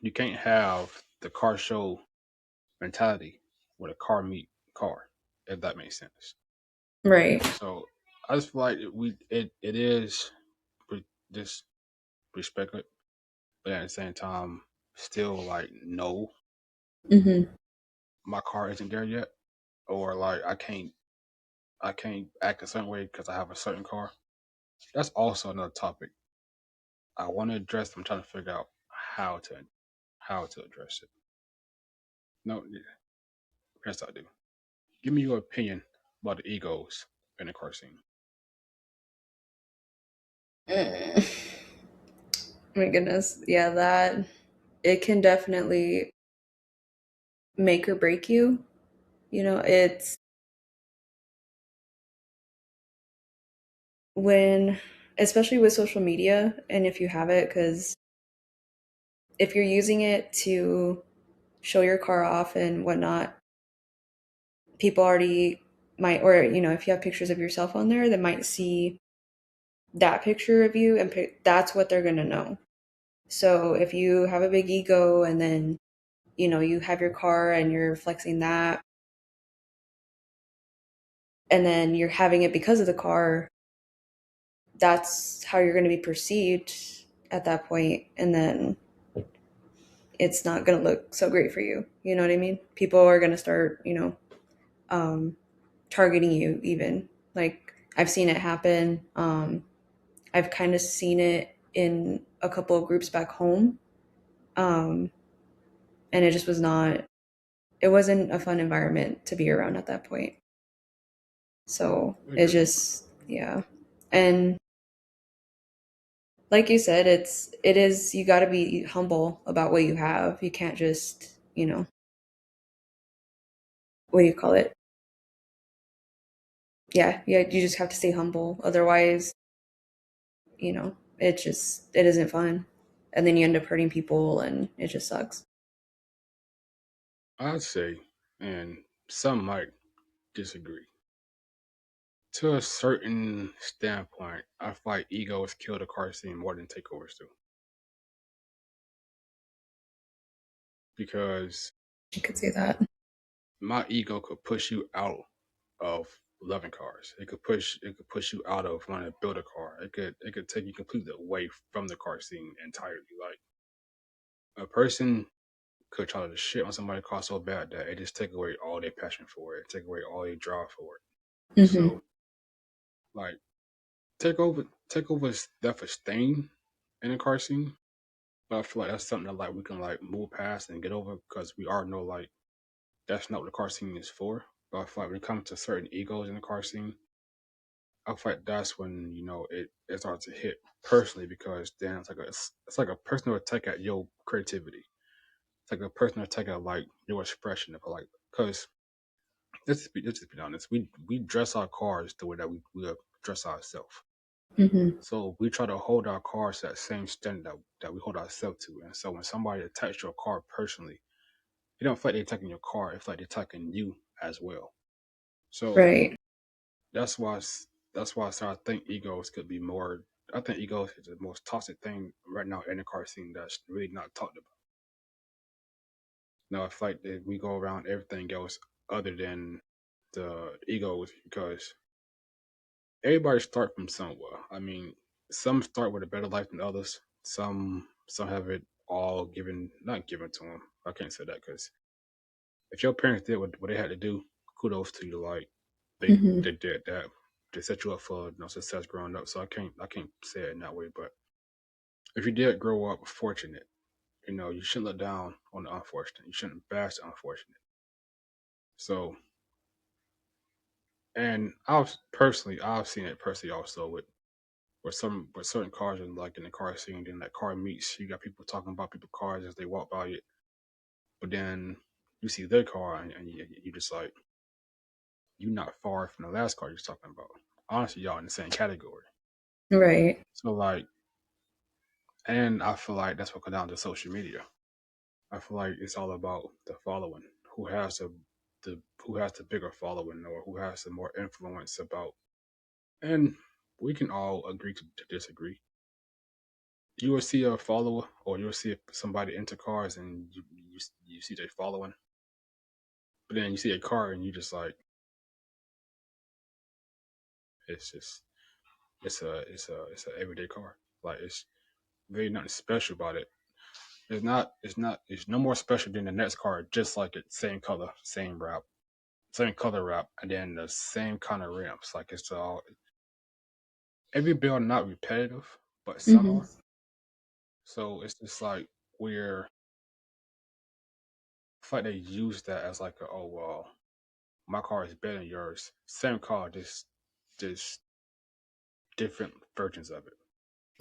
you can't have the car show mentality with a car meet car, if that makes sense. Right. So I just feel like it is just respect it, but at the same time, still like no, Hmm. my car isn't there yet, or like I can't act a certain way because I have a certain car. That's also another topic I want to address. I'm trying to figure out how to address it. No, yes, I do. Give me your opinion about the egos in the car scene. Mm. My goodness. Yeah, that it can definitely make or break you. It's when, especially with social media, and if you have it, because if you're using it to show your car off and whatnot, people already might, or, if you have pictures of yourself on there, they might see that picture of you and that's what they're going to know. So if you have a big ego and then, you have your car and you're flexing that, and then you're having it because of the car, that's how you're going to be perceived at that point. And then it's not going to look so great for you. You know what I mean? People are going to start, um, targeting you even. Like I've seen it happen. I've kind of seen it in a couple of groups back home. Um, and it just was not, it wasn't a fun environment to be around at that point. So it's Agreed. just, yeah. And like you said, it is, you got to be humble about what you have. You can't just, what do you call it? Yeah, yeah, you just have to stay humble. Otherwise, it isn't fun. And then you end up hurting people and it just sucks. I'd say, and some might disagree. To a certain standpoint, I feel like egos kill the car scene more than takeovers do. Because You could say that. my ego could push you out of loving cars. It could push you out of wanting to build a car. It could take you completely away from the car scene entirely. Like a person could try to shit on somebody's car so bad that it just take away all their passion for it, take away all their drive for it. Hmm. So like takeover's definitely a stain in the car scene. But I feel like that's something that like we can like move past and get over because we already know like that's not what the car scene is for. But I feel like when it comes to certain egos in the car scene, I feel like that's when it starts to hit personally because then it's like a personal attack at your creativity. It's like a personal attack at like your expression of like because let's just be honest, we dress our cars the way that we dress ourselves. Hmm. So we try to hold our cars to that same standard that we hold ourselves to. And so when somebody attacks your car personally, it don't feel like they're attacking your car. It feel like they're attacking you as well. So Right. that's why that's why I started think egos could be more. I think egos is the most toxic thing right now in the car scene that's really not talked about. Now I feel like that we go around everything else other than the egos because everybody start from somewhere. I mean, some start with a better life than others. Some have it all given, not given to them. I can't say that because if your parents did what they had to do, kudos to you. Like they Hmm. they did that. They set you up for success growing up. So I can't say it in that way. But if you did grow up fortunate, you shouldn't look down on the unfortunate. You shouldn't bash the unfortunate. So and I've seen it personally also with certain cars and like in the car scene, then that car meets, you got people talking about people's cars as they walk by it, but then you see their car and you just like you not far from the last car you're talking about. Honestly, y'all in the same category. Right. So like, and I feel like that's what comes down to social media. I feel like it's all about the following, who has the who has the bigger following or who has the more influence about. And we can all agree to disagree. You will see a follower, or you'll see somebody into cars, and you see they following, but then you see a car, and you just like, it's just it's a everyday car. Like, it's really nothing special about it. It's no more special than the next car, just like it, same color, same wrap, same color wrap, and then the same kind of rims. Like, it's all, every build not repetitive, but some Hmm. are. So it's just like, we're, I feel like they use that as like a, oh well, my car is better than yours. Same car, just different versions of it.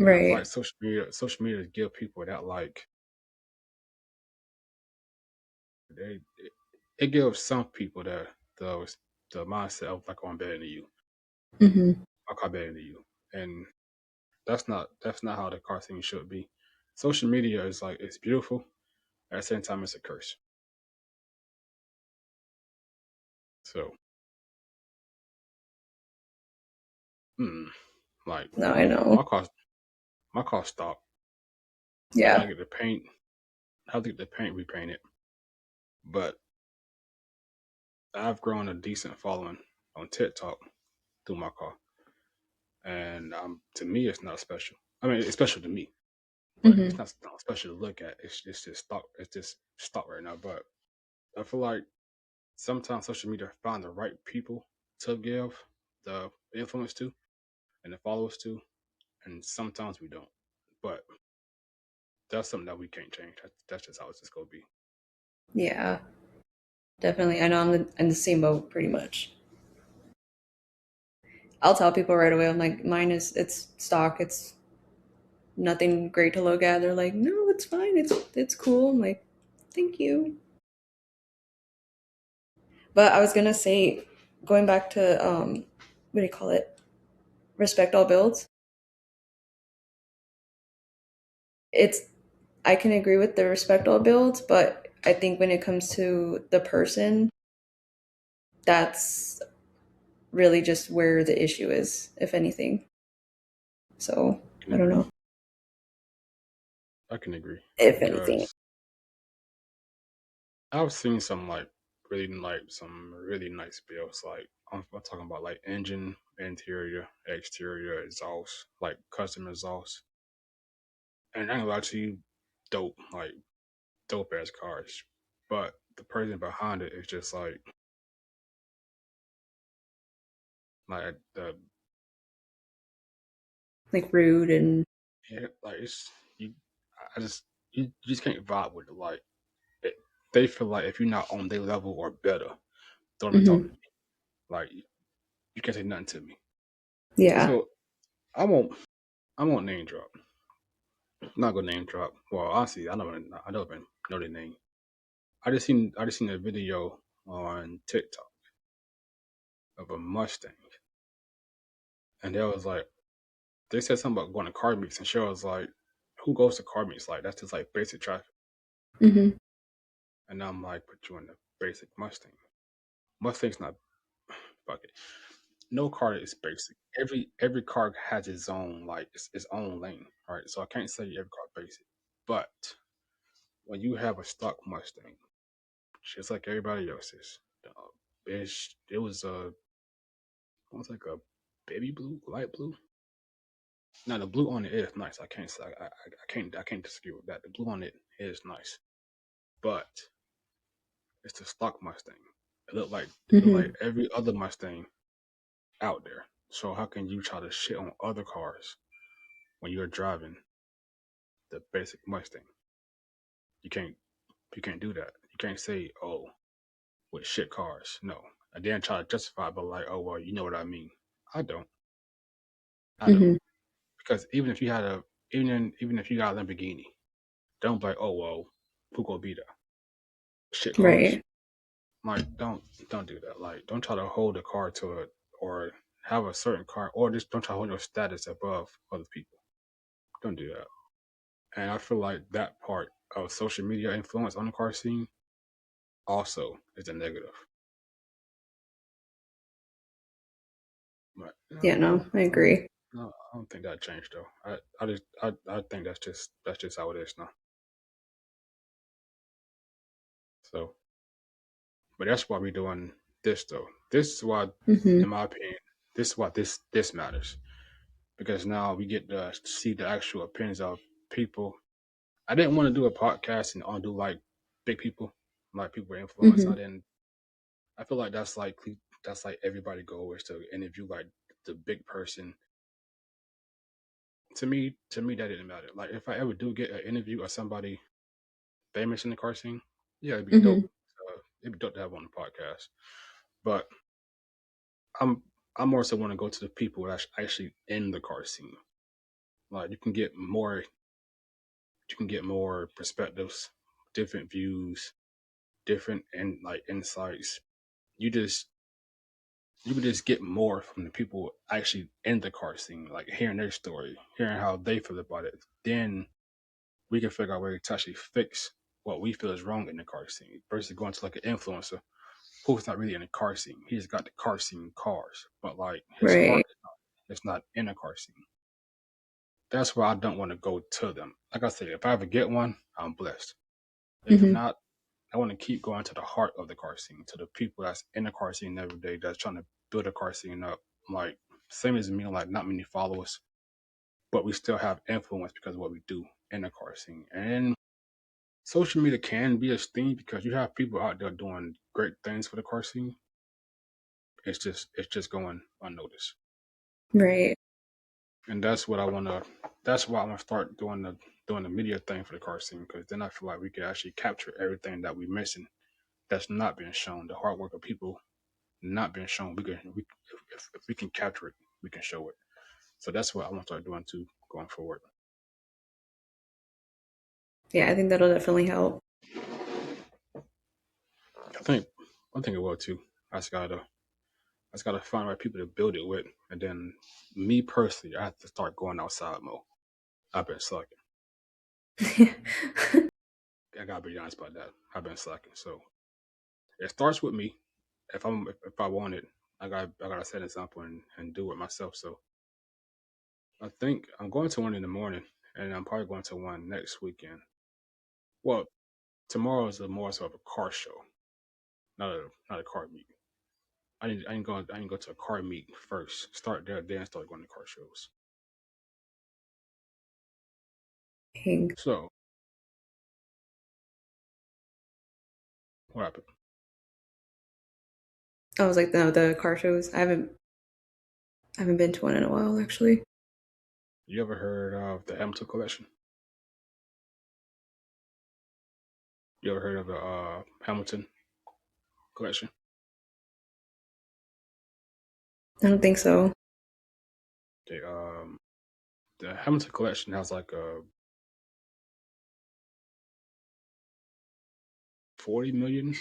And I feel like Right. social media give people that, like, it gives some people those the mindset of like, oh, I'm better than you, Hmm. my car better than you, and that's not how the car scene should be. Social media is like, it's beautiful, at the same time it's a curse. So, mm, like, No, I know. my car my car stopped. I Yeah. gotta get the paint. I have to get the paint repainted, but I've grown a decent following on TikTok through my car, and to me, it's not special. I mean, it's special to me, but Hmm. it's not special to look at. It's just stock. It's just stock right now. But I feel like sometimes social media find the right people to give the influence to and the followers to, and sometimes we don't. But that's something that we can't change. That's just how it's just gonna be. Yeah, definitely. I know in the same boat pretty much. I'll tell people right away. I'm like, mine is it's stock. It's nothing great to look at. They're like, no, it's fine. It's cool. I'm like, thank you. But I was gonna say, going back to what do you call it? Respect all builds. It's I can agree with the respect all builds, but I think when it comes to the person, that's really just where the issue is, if anything. So I can I don't agree. know. I can agree If anything. because I've seen some really nice builds. Like, I'm talking about like engine, interior, exterior, exhaust, like custom exhaust, and I ain't gonna lie to you, dope, like dope ass cars. But the person behind it is just like the Like rude and yeah, like it's you. I just you just can't vibe with it. Like, it, they feel like if you're not on their level or better, don't even talk to hmm. me. Like, you can't say nothing to me. Yeah. So I won't name drop. I'm not gonna name drop. Well, honestly, I don't even know their name. I just seen a video on TikTok of a Mustang, and they was like, they said something about going to car meets, and she was like, "Who goes to car meets? Like, that's just like basic traffic." Hmm. And I'm like, "Put you in the basic Mustang. Mustang's not fuck it. No car is basic. Every car has its own, like, its own lane, right? So I can't say every car is basic, but when you have a stock Mustang, just like everybody else's, it was almost like a baby blue, light blue. Now the blue on it is nice. I can't say I can't disagree with that. The blue on it is nice, but it's the stock Mustang. It looked like Hmm. every other Mustang out there. So how can you try to shit on other cars when you're driving the basic Mustang? You can't you can't do that. You can't say, oh, with shit cars. No. And then try to justify it, but like, oh well, you know what I mean. I don't. I don't. Hmm. Because even if you got a Lamborghini, don't be like, oh well, who gonna be there? Shit cars. Right. Like, don't do that. Like, don't try to hold a car to it, or have a certain car, or just don't try to hold your status above other people. Don't do that. And I feel like that part of social media influence on the car scene also is a negative. But Yeah, no, I agree. I don't think that changed though. I think that's just how it is now. So, but that's why we're doing this though. This is why, Mm-hmm. in my opinion, this is why this matters because now we get to see the actual opinions of people. I didn't want to do a podcast and do like big people, like people with influence. Mm-hmm. I didn't. I feel like that's like everybody goal is to interview like the big person. To me, that didn't matter. Like if I ever do get an interview of somebody famous in the car scene, yeah, it'd be Mm-hmm. dope. It'd be dope to have on the podcast. But I'm I more so want to go to the people that's actually in the car scene. Like you can get more perspectives, different views, different and like insights. You just you can just get more from the people actually in the car scene, like hearing their story, hearing how they feel about it. Then we can figure out a way to actually fix what we feel is wrong in the car scene versus going to like an influencer who's not really in the car scene. He's got the car scene cars, but like his Right. heart is not in a car scene. That's why I don't want to go to them. Like I said, if I ever get one, I'm blessed. If Mm-hmm. not, I want to keep going to the heart of the car scene, to the people that's in the car scene every day, that's trying to build a car scene up. Like same as me, like not many followers, but we still have influence because of what we do in the car scene. And social media can be a thing because you have people out there doing great things for the car scene. It's just going unnoticed. Right. And that's what I wanna. That's why I'm gonna start doing the media thing for the car scene because then I feel like we can actually capture everything that we're missing that's not being shown. The hard work of people not being shown. If we can capture it, we can show it. So that's what I want to start doing too going forward. Yeah, I think that'll definitely help. I think I think it will too. I just gotta find the right people to build it with, and then me personally, I have to start going outside more. I've been slacking. I gotta be honest about that. I've been slacking. So it starts with me. If I want it, I gotta set an example and do it myself. So I think I'm going to one in the morning, and I'm probably going to one next weekend. Well, tomorrow is a more so of a car show, not a car meet. I need to go to a car meet first. Start there, then start going to car shows. Dang. So what happened? I was like, no, the car shows. I haven't been to one in a while, actually. You ever heard of the Hamilton collection? You ever heard of the Hamilton collection? I don't think so. Okay, the Hamilton collection has like a 40 million,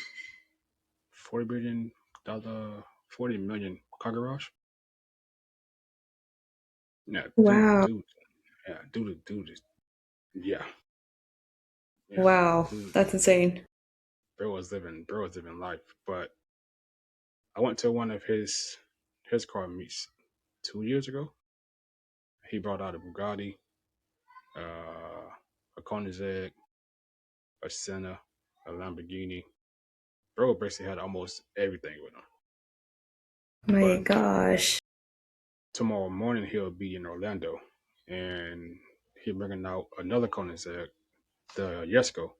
$40 billion, 40 million car garage. Yeah, Wow. yeah, dude is, yeah, yeah, Wow. dude, That's insane. bro was living life. But I went to one of his car meets 2 years ago. He brought out a Bugatti, a Koenigsegg, a Senna, a Lamborghini. Bro basically had almost everything with him. My But gosh. tomorrow morning he'll be in Orlando, and he's bringing out another Koenigsegg, the Yesco.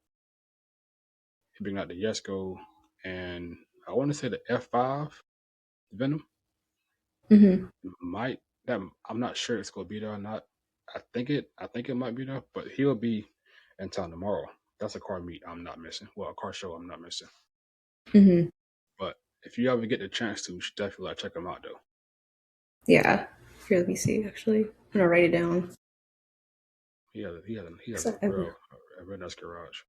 He's bringing out the Yesco, and I want to say the F5 Venom Hmm. might that I'm not sure it's gonna be there or not. I think it might be there, but he'll be in town tomorrow. That's a car meet I'm not missing. Well, a car show I'm not missing. Hmm. But if you ever get the chance to, you should definitely like, check him out though. Yeah. Here, let me see, actually. I'm gonna write it down. He has 'Cause a real nice garage.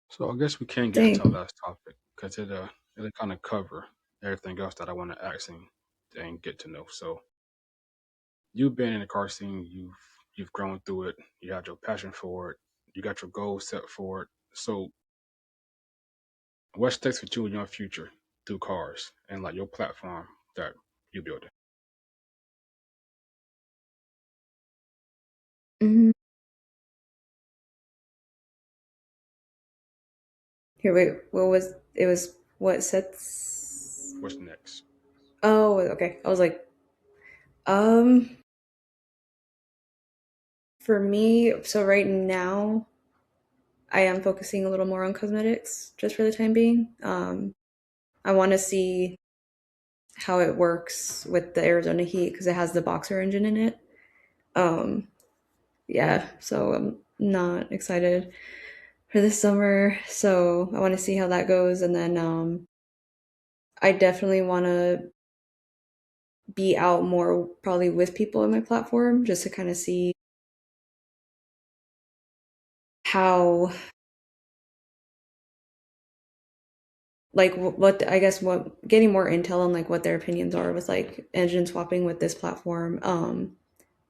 So I guess we can get into our dang. last topic because it'll kind of cover everything else that I want to ask and get to know. So you've been in the car scene, you've grown through it, you had your passion for it, you got your goals set for it. So what sticks with you in your future through cars and like your platform that you building? Mhm. Here, wait. What was it? Was what sets? What's next? Oh, okay. I was like, um, for me, so right now, I am focusing a little more on cosmetics just for the time being. I want to see how it works with the Arizona heat because it has the boxer engine in it. Um, yeah, so I'm not excited for this summer. So I want to see how that goes, and then I definitely want to be out more, probably with people on my platform, just to kind of see how, like, what I guess what getting more intel on like what their opinions are with like engine swapping with this platform.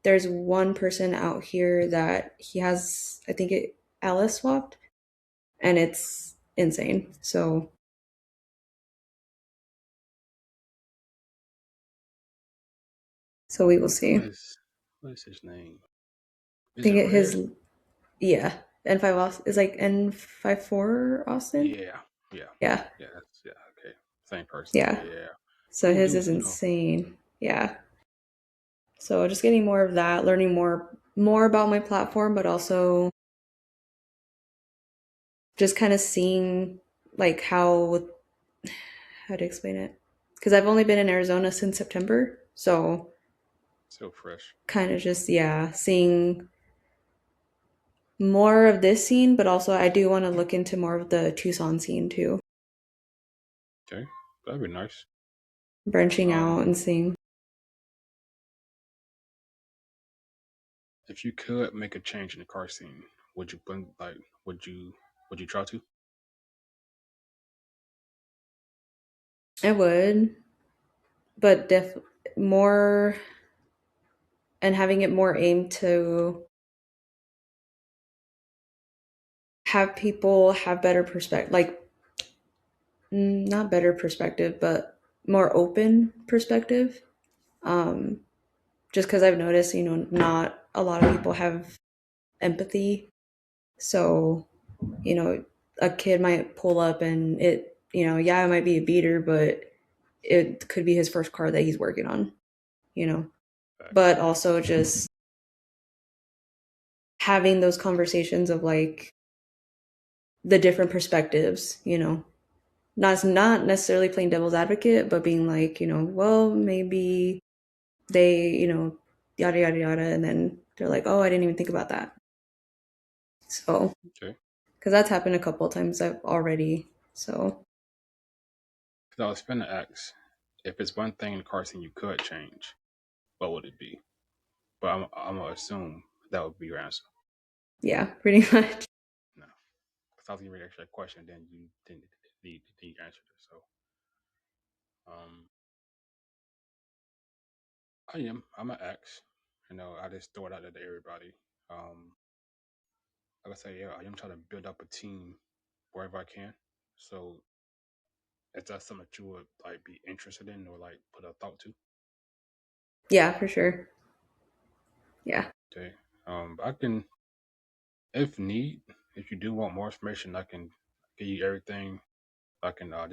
There's one person out here that he has, I think it LS swapped, and it's insane. So we will see. What I is what is his name? Is it think it Red? his yeah N5 Austin is like N54 Austin. Yeah, yeah, Yeah, yeah. That's yeah. Okay, same person. yeah. Yeah, So cool his dude is too though. insane. Yeah. So just getting more of that, learning more about my platform, but also just kind of seeing like how to explain it. Because I've only been in Arizona since September, so Still fresh. kind of just yeah, seeing more of this scene, but also I do want to look into more of the Tucson scene too, Okay, that'd be nice. branching out Um, and seeing. if you could make a change in the car scene, would you put like would you would you try to? I would, but more and having it more aimed to have people have better perspective, like not better perspective, but more open perspective. Um, just because I've noticed, not a lot of people have empathy. So, a kid might pull up and yeah, it might be a beater, but it could be his first car that he's working on, you know. Facts. But also just having those conversations of like the different perspectives, not necessarily playing devil's advocate, but being like, well, maybe they, yada yada yada, and then they're like, oh, I didn't even think about that. So, Okay. because that's happened a couple of times I've already. So, Because I was finna ask if it's one thing in the car scene you could change, what would it be? But I'm gonna assume that would be your answer. yeah, pretty much. No, because I was gonna ask you a question, then you didn't answer it. So, um, I'm an ex. I just throw it out there to everybody. Um, like I say, yeah, I am trying to build up a team wherever I can. So, is that something that you would like be interested in or like put a thought to? Yeah, for sure. Yeah. Okay. I can, if need, if you do want more information, I can give you everything. I can I'll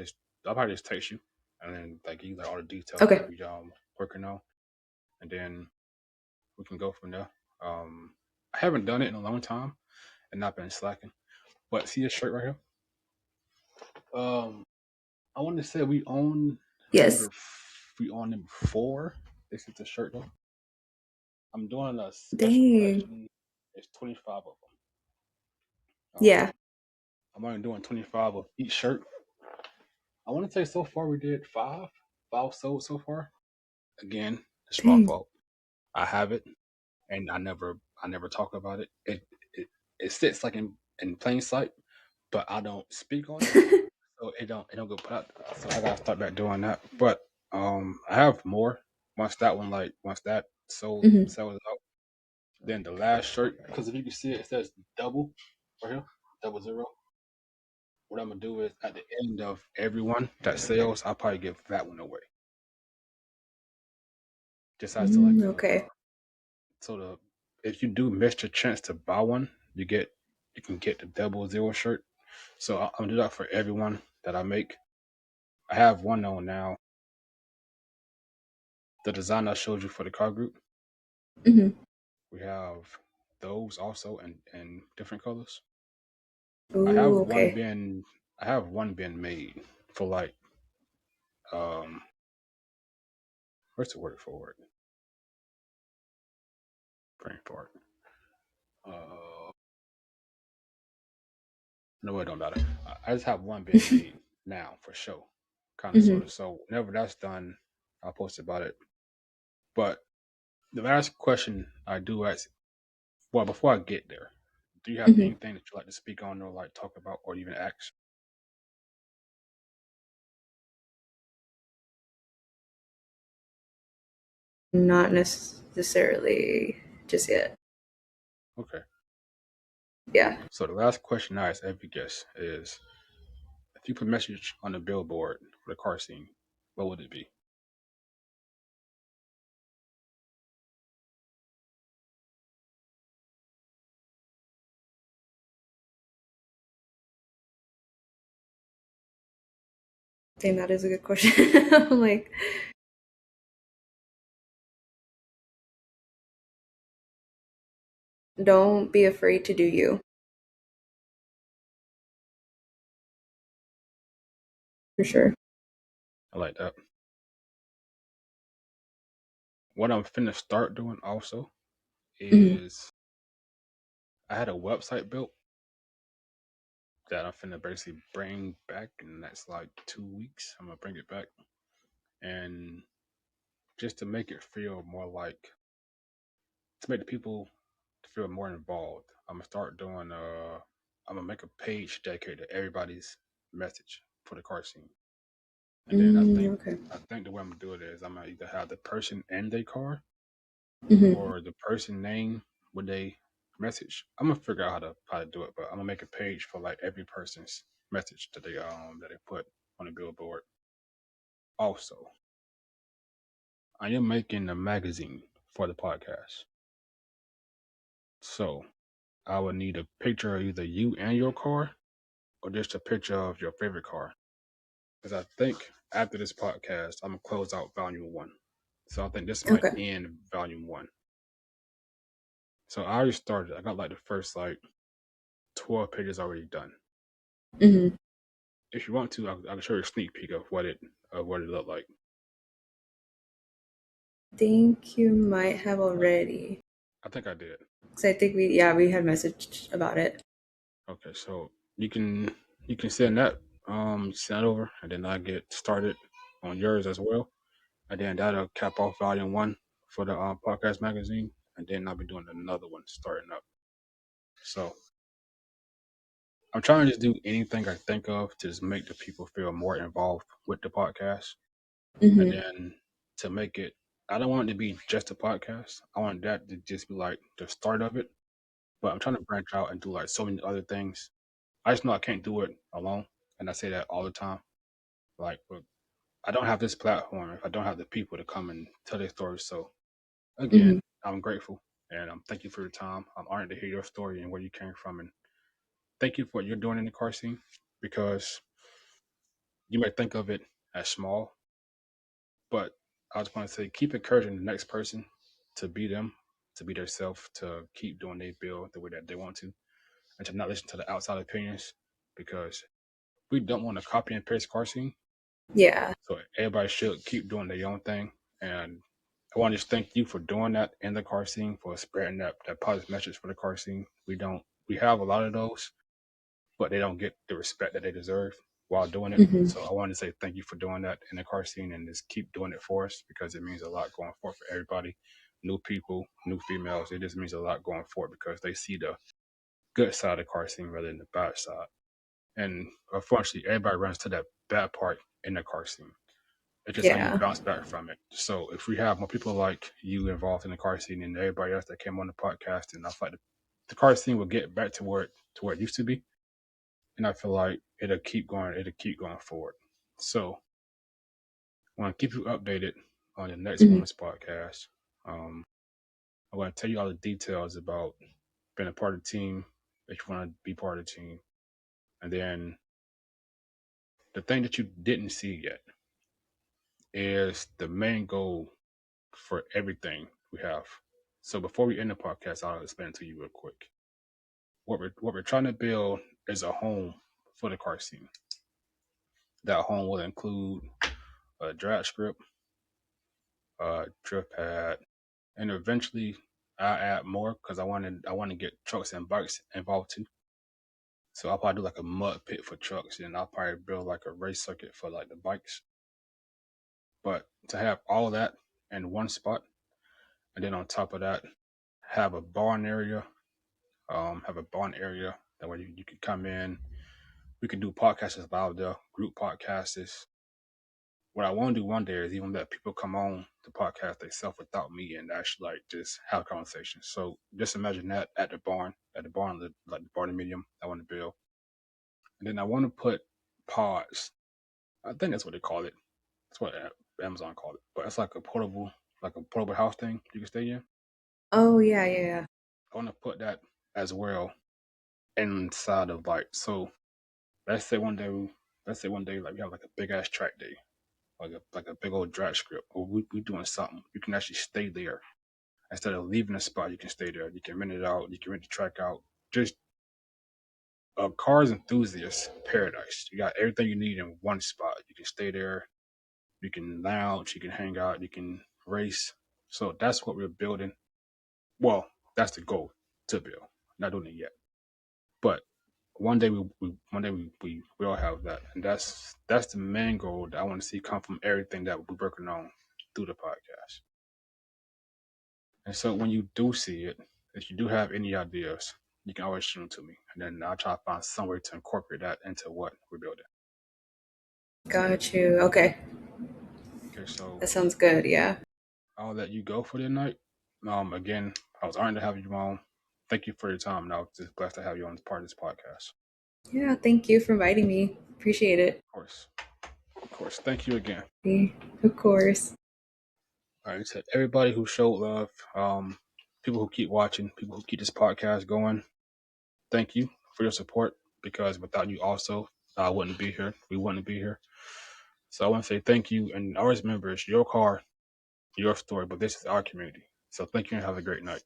probably just text you and then like give you like all the details Okay. that we working on, and then we can go from there. I haven't done it in a long time and not been slacking. But see this shirt right here? Um, I want to say Yes. number we own number 4. This is the shirt though. I'm doing a special Dang. collection. It's 25 of them. Yeah. I'm only doing 25 of each shirt. I want to say so far we did five sold so far. Again, it's my Dang. fault. I have it, and I never talk about it. It sits like in plain sight, but I don't speak on it, so it don't go put out. So I gotta start back doing that. But I have more. Once that Hmm. sells out, then the last shirt, because if you can see it, it says double right here, 00. what I'm gonna do is at the end of everyone that sells, I'll probably give that one away. Just as to like Okay. so the if you do miss your chance to buy one, you can get the double zero shirt. So I'm gonna do that for everyone that I make. I have one on now. The design I showed you for the car group, Hmm. we have those also in different colors. I have Ooh, one okay. being I have one being made for like um what's the word for it? Brain fart. Uh no, it don't matter. I just have one being made now for show, kind of sort Hmm. of. So whenever that's done, I'll post about it. But the last question I do ask, well, before I get there, do you have Hmm. anything that you like to speak on or like talk about or even ask? Not necessarily just yet. Okay. Yeah. So the last question I ask every guest is, if you put a message on the billboard for the car scene, what would it be? I think that is a good question. I'm like, don't be afraid to do you, for sure. I like that. What I'm finna start doing also Hmm. is I had a website built that I'm finna basically bring back in the next like 2 weeks. I'm gonna bring it back and just to make it feel more like to make the people feel more involved. I'm gonna start doing I'm gonna make a page dedicated to everybody's message for the car scene. And then Okay. I think the way I'm gonna do it is I'm gonna either have the person and their car Hmm. or the person name with they message. I'm gonna figure out how to do it, but I'm gonna make a page for like every person's message that they put on the billboard. Also, I am making a magazine for the podcast. So I would need a picture of either you and your car or just a picture of your favorite car. Because I think after this podcast, I'm gonna close out volume one. So I think this might Okay. end volume one. So I already started. I got like the first like 12 pages already done. Hmm. If you want to, I can show you a sneak peek of what it looked like. Think you might have Like already. I think I did. Because I think we had messaged about it. Okay, so you can send that send over, and then I get started on yours as well, and then that'll cap off volume one for the podcast magazine, and then I'll be doing another one starting up. So I'm trying to just do anything I think of to just make the people feel more involved with the podcast. And Hmm. then to make it, I don't want it to be just a podcast. I want that to just be like the start of it. But I'm trying to branch out and do like so many other things. I just know I can't do it alone. And I say that all the time. Like, but I don't have this platform if I don't have the people to come and tell their stories. So Hmm. again, I'm grateful and I'm thank you for your time. I'm honored to hear your story and where you came from. And thank you for what you're doing in the car scene because you may think of it as small, but I just want to say keep encouraging the next person to be them, to be their self, to keep doing their build the way that they want to, and to not listen to the outside opinions because we don't want to copy and paste car scene. Yeah. So everybody should keep doing their own thing. And I want to just thank you for doing that in the car scene, for spreading that positive message for the car scene. We have a lot of those, but they don't get the respect that they deserve while doing it. Hmm. So I wanted to say thank you for doing that in the car scene and just keep doing it for us because it means a lot going forward for everybody. New people, new females. It just means a lot going forward because they see the good side of the car scene rather than the bad side. And unfortunately, everybody runs to that bad part in the car scene. It's just how you Yeah. bounce back from it. So if we have more people like you involved in the car scene and everybody else that came on the podcast, and I feel like the car scene will get back to where it used to be. and I feel like it'll keep going. It'll keep going forward. So I want to keep you updated on the next Mhm. bonus podcast. I'm going to tell you all the details about being a part of the team if you want to be part of the team, and then the thing that you didn't see yet is the main goal for everything we have. So before we end the podcast, I'll explain it to you real quick. What we're trying to build is a home for the car scene. That home will include a drag strip, a drift pad, and eventually I add more because I want to get trucks and bikes involved too. So I'll probably do like a mud pit for trucks, and I'll probably build like a race circuit for like the bikes. But to have all that in one spot, and then on top of that, have a barn area. Have a barn area that way you can come in. We can do podcasts out there, group podcasts. What I want to do one day is even let people come on the podcast themselves without me and actually like just have a conversation. So just imagine that at the barn, like the barn medium I want to build. And then I want to put pods. I think that's what they call it. That's what Amazon called it. But it's like a portable house thing you can stay in. Oh yeah, yeah, yeah. I want to put that as well inside of like so. Let's say one day, let's say one day like we have like a big ass track day, like a big old drag script, or we doing something. You can actually stay there instead of leaving the spot. You can stay there. You can rent it out. You can rent the track out. Just a cars enthusiast paradise. You got everything you need in one spot. You can stay there. You can lounge. You can hang out. You can race. So that's what we're building. Well, that's the goal to build. Not doing it yet, but one day we all have that, and that's the main goal that I want to see come from everything that we're working on through the podcast. And so when you do see it, if you do have any ideas, you can always shoot them to me, and then I'll try to find some way to incorporate that into what we're building. Got you. Okay, Okay, so that sounds good. Yeah. I'll let you go for the night. Again, I was honored to have you on. Thank you for your time. Now, just blessed to have you on as part of this podcast. Yeah. Thank you for inviting me. Appreciate it. Of course. Thank you again. Of course. All right, so everybody who showed love, people who keep watching, people who keep this podcast going, thank you for your support because without you also, I wouldn't be here. We wouldn't be here. So I want to say thank you. And always remember, it's your car, your story, but this is our community. So thank you and have a great night.